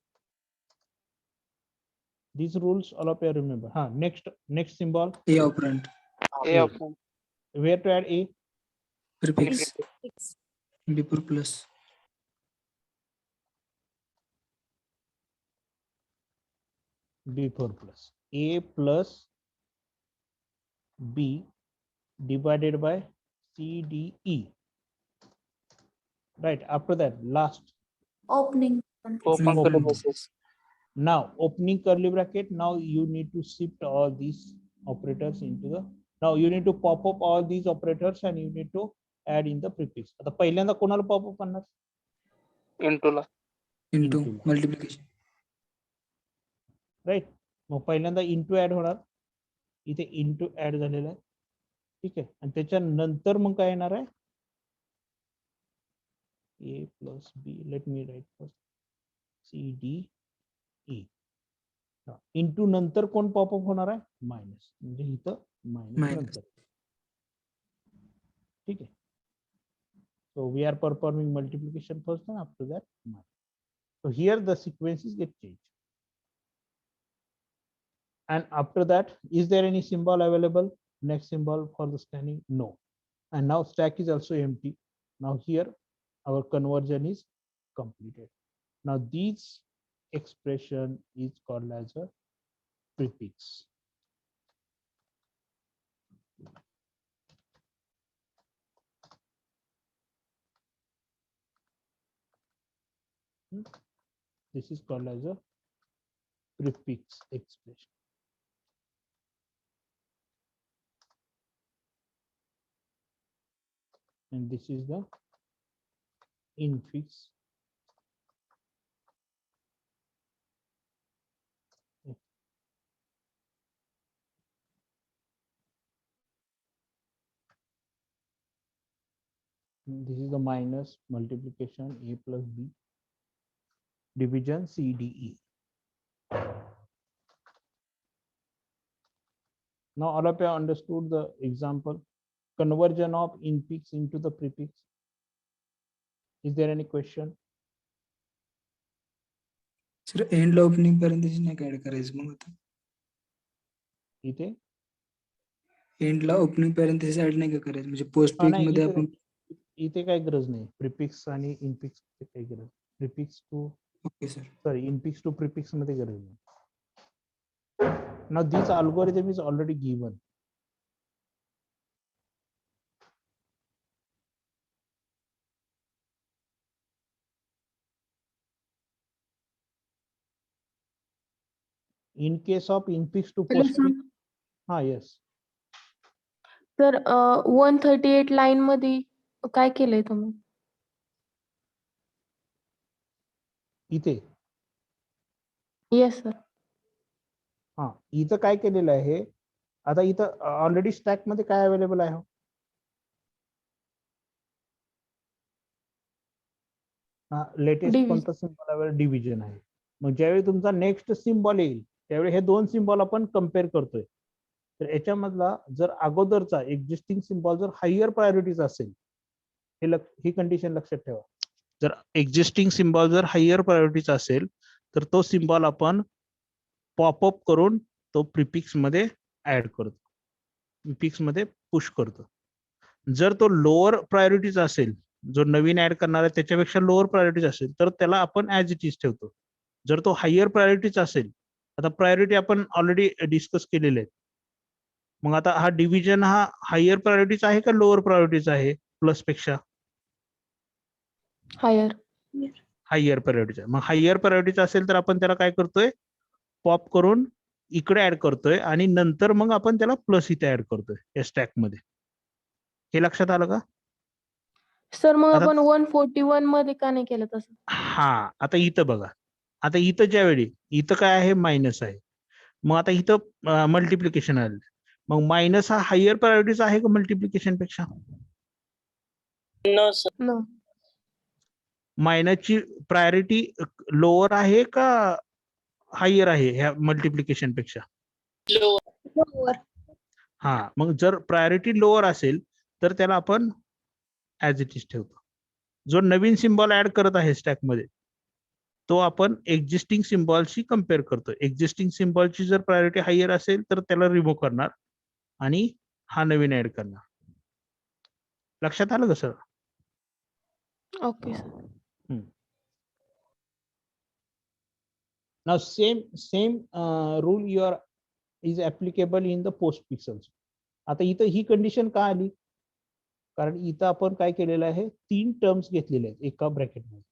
These rules all of you remember. Ha, next symbol. A operand. A operand. Where to add A? Prefix. Before plus. Before plus. A plus B divided by CDE. Right. After that, last. Opening. Open Open curly braces. Now opening curly bracket. Now you need to shift all these operators into the. Now you need to pop up all these operators and you need to add in the prefix. आता पहिल्यांदा कोणाला pop up करणार? into ला. Into Into. multiplication. Right. मग पहिल्यांदा into add होणार, इथे into add झालेला आहे. ठीक आहे. आणि त्याच्यानंतर मग काय येणार आहे? A plus B. Let me write first CDE. Into नंतर कोण पॉपअप होणार आहे? मायनस. म्हणजे इथं मायनस Minus. नंतर. ठीक आहे. So we are performing multiplication first and after that minus. So here the sequences get changed. And after that, is there any symbol available? Next symbol for the scanning? No. And now stack is also empty. Now here our conversion is completed. Now this expression is called as a prefix. This is called as a prefix expression. And this is the infix. This is the minus multiplication A plus B division CDE. Now all of you understood the example, conversion of infix into the prefix. Is there any question? Sir, end La opening parenthesis नाही add करायचं मग आता. इथे End ला opening parenthesis add नाही का करायचं, म्हणजे post नाही, मध्ये आपण. इथे काही गरज नाही. प्रिफिक्स आणि इनफिक्स काही गरज. Prefix to Okay sir. sorry, infix to prefix मध्ये गरज नाही. Now this algorithm is already given. In case of infix to Hello, postfix, sir. yes. तर 138 लाईन मध्ये काय केलंय तुम्ही? इथे येस सर. हा, इथं काय केलेलं आहे? आता इथं ऑलरेडी स्टॅक मध्ये काय अवेलेबल आहे? हा, लेटेस्ट Division. कोणता सिम्बॉल अवेलेबल? डिव्हिजन आहे. मग ज्यावेळी तुमचा नेक्स्ट सिम्बॉल येईल त्यावेळी हे दोन सिम्बॉल आपण कम्पेअर करतोय. तर याच्यामधला जर अगोदरचा एक्झिस्टिंग सिम्बॉल जर हायर प्रायोरिटीज असेल, ही कंडिशन लक्षात ठेवा. जर एक्झिस्टिंग सिम्बॉल जर हायर प्रायोरिटीज असेल तर तो सिम्बॉल आपण पॉपअप करून तो प्रिफिक्स मध्ये ऍड करतो, प्रिफिक्स मध्ये पुश करतो. जर तो लोअर प्रायोरिटीज असेल, जो नवीन ऍड करणार आहे त्याच्यापेक्षा लोअर प्रायोरिटीज असेल तर त्याला आपण ऍज इट इज ठेवतो. जर तो हायर प्रायोरिटीज असेल, आता प्रायोरिटी आपण ऑलरेडी डिस्कस केलेले आहेत. मग आता हा डिव्हिजन हा हायर प्रायोरिटीज आहे का लोअर प्रायोरिटीज आहे? प्लस पेक्षा हायर. हायर प्रायोरिटीज आहे. मग हायर प्रायोरिटीज असेल तर आपण त्याला काय करतोय? पॉप करून इकडे ऍड करतोय आणि नंतर मग आपण त्याला प्लस इथे ऍड करतोय या स्टॅक मध्ये. हे लक्षात आलं का? सर मग आता- आपण 141 मध्ये का नाही केलं तसं? हा, आता इथं बघा. आता इथं ज्या वेळी इथं काय आहे, मायनस आहे. मग आता इथं मल्टिप्लिकेशन आलं. मग मायनस हा हायर प्रायोरिटीचा आहे का मल्टिप्लिकेशन पेक्षा? No, sir. No. मायनसची प्रायोरिटी लोअर आहे का हायर आहे ह्या मल्टिप्लिकेशन पेक्षा? Lower. हा, मग जर प्रायोरिटी लोअर असेल तर त्याला आपण ऍज इट इज ठेवतो. जो नवीन सिम्बॉल ऍड करत आहे स्टॅक मध्ये तो आपण एक्झिस्टिंग सिम्बॉलशी कम्पेअर करतो. एक्झिस्टिंग सिम्बॉलची जर प्रायोरिटी हायर असेल तर त्याला रिमूव्ह करणार आणि हा नवीन ऍड करणार. लक्षात आलं का sir? Okay sir. Now same rule is applicable in the postfix also. आता इथं ही कंडिशन का आली? कारण इथं आपण काय केलेलं आहे, 3 टर्म्स घेतलेले आहेत एका ब्रॅकेट मध्ये,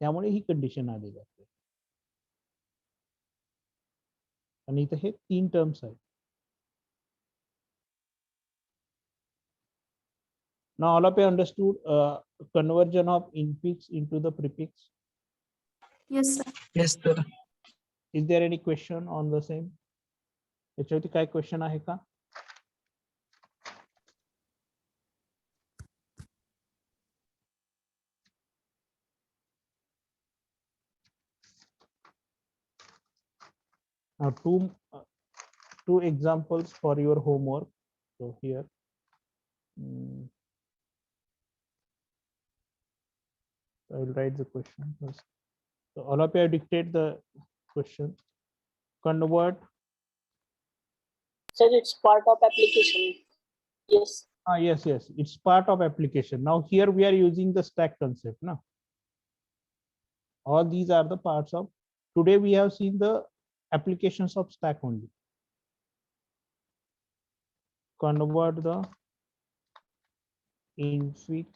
त्यामुळे ही कंडिशन आलेली आहे. आणि इथं हे 3 टर्म्स आहेत. Now all of you understood conversion of infix into the prefix. Yes, sir. Yes, sir. Is there any question on the same? याच्यावरती काय क्वेश्चन आहे का? Now two examples for your homework. So here, I will write the question first. So all of you dictate the question. Convert. Sir, it's part of application. Yes. Yes, it's part of application. Now here we are using the stack concept. Now all these are the parts of. Today we have seen the applications of stack only. Convert the infix.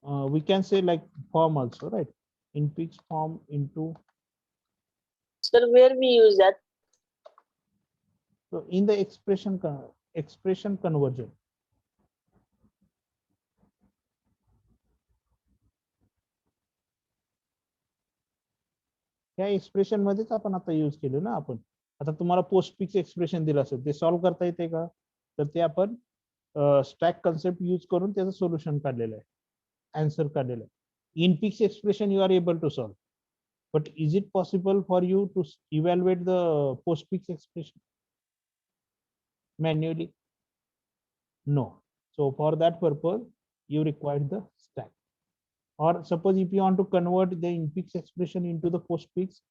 We can say like form also, right? Infix form into. Sir, where we use that? So in the expression conversion. या expression मध्येच आपण आता use केलो ना आपण. आता तुम्हाला postfix expression दिलं असेल, ते सॉल्व्ह करता येते का? तर ते आपण स्टॅक कन्सेप्ट यूज करून त्याचं सोल्युशन काढलेलं आहे, आन्सर काढलेलं आहे. Infix expression you are able to solve, but is it possible for you to evaluate the postfix expression manually? No. So for that purpose you require the stack. Or suppose if you want to convert the infix expression into the postfix,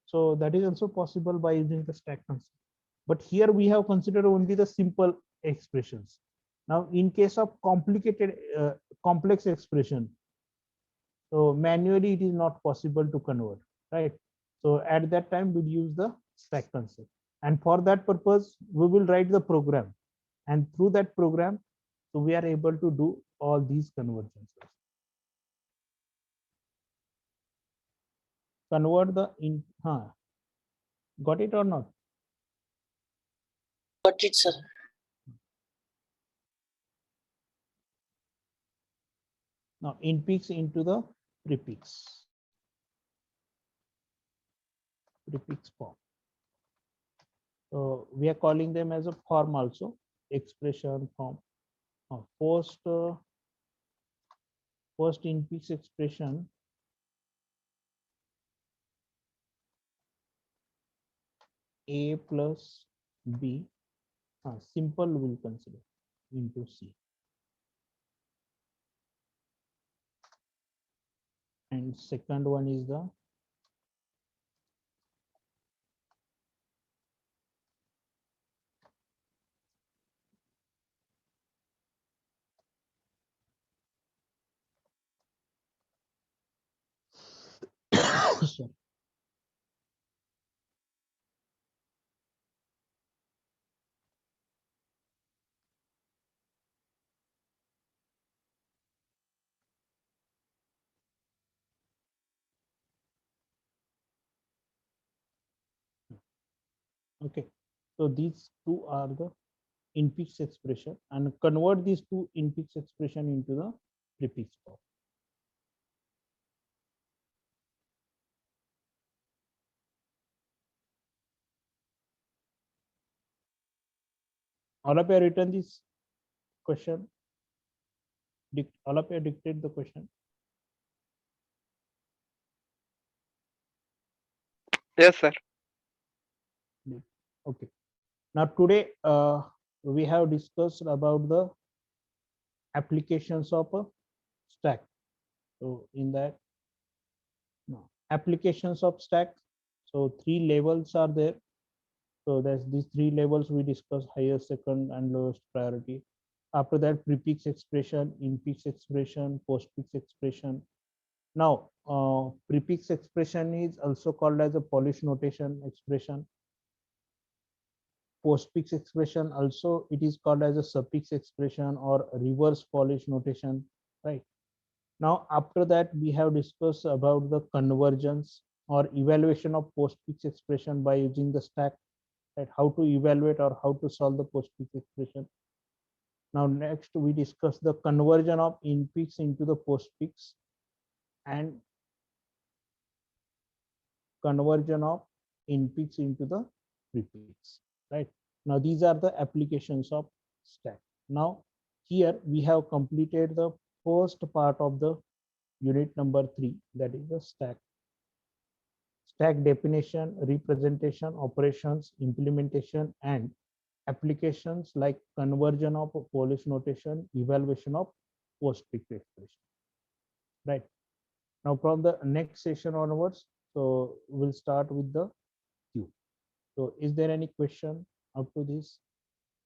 so that is also possible by using the stack concept. But here we have considered only the simple expressions. Now in case of complicated complex expression, so manually it is not possible to convert, right? So at that time we'll use the stack concept, and for that purpose we will write the program, and through that program so we are able to do all these conversions. Convert the in. Got it or not? Got it, sir. Now infix into the prefix form. So we are calling them as a form also, expression form. First infix expression a plus b, simple will consider, into c, and second one is the sorry. Okay, so these two are the infix expression, and convert these two infix expression into the prefix form. All of you have written this question. All of you dictate the question. Yes, sir. Okay. Now today we have discussed about the applications of a stack. So in that, no, applications of stack. So 3 levels are there. So there's these 3 levels we discussed: highest, second, and lowest priority. After that, prefix expression, infix expression, postfix expression. Now, prefix expression is also called as a Polish notation expression. Postfix expression also it is called as a suffix expression or reverse Polish notation, right? Now, after that, we have discussed about the convergence or evaluation of postfix expression by using the stack, right? How to evaluate or how to solve the postfix expression. Now, next we discuss the conversion of infix into the postfix and conversion of infix into the prefix, right? Now, these are the applications of stack. Now, here we have completed the first part of the unit number 3, that is the stack. Stack definition, representation, operations, implementation, and applications like conversion of a Polish notation, evaluation of postfix expression, right? Now, from the next session onwards, so we'll start with the queue. So is there any question up to this?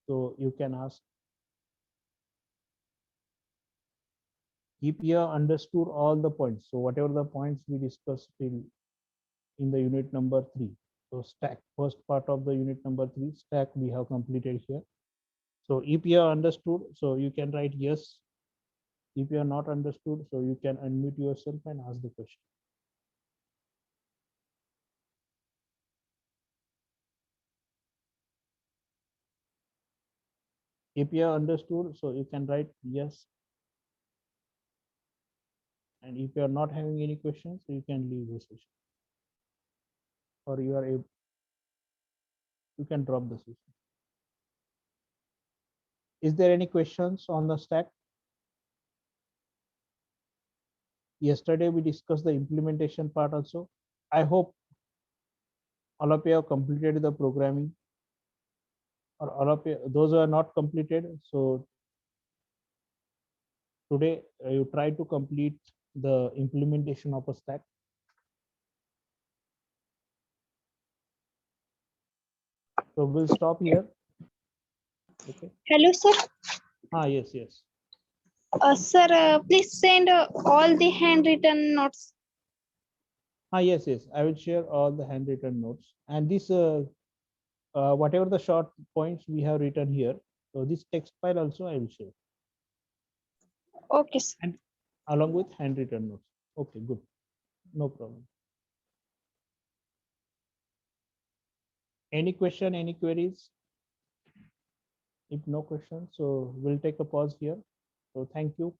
So you can ask. If you have understood all the points, so whatever the points we discussed in the unit number 3, so stack, first part of the unit number 3, stack, we have completed here. So if you have understood, so you can write yes. If you are not understood, so you can unmute yourself and ask the question. If you have understood, so you can write yes. And if you are not having any questions, you can leave the session. Or you are able, you can drop the session. Is there any questions on the stack? Yesterday we discussed the implementation part also. I hope all of you have completed the programming, or all of you, those who are not completed, so today you try to complete the implementation of a stack. So we'll stop here. Okay. Hello, sir. Yes, yes. Sir, please send all the handwritten notes. Yes, yes. I will share all the handwritten notes, and this whatever the short points we have written here. So this text file also I will share Okay, sir. along with handwritten notes. Okay, good. No problem. Any question, any queries? If no questions, so we'll take a pause here. So thank you.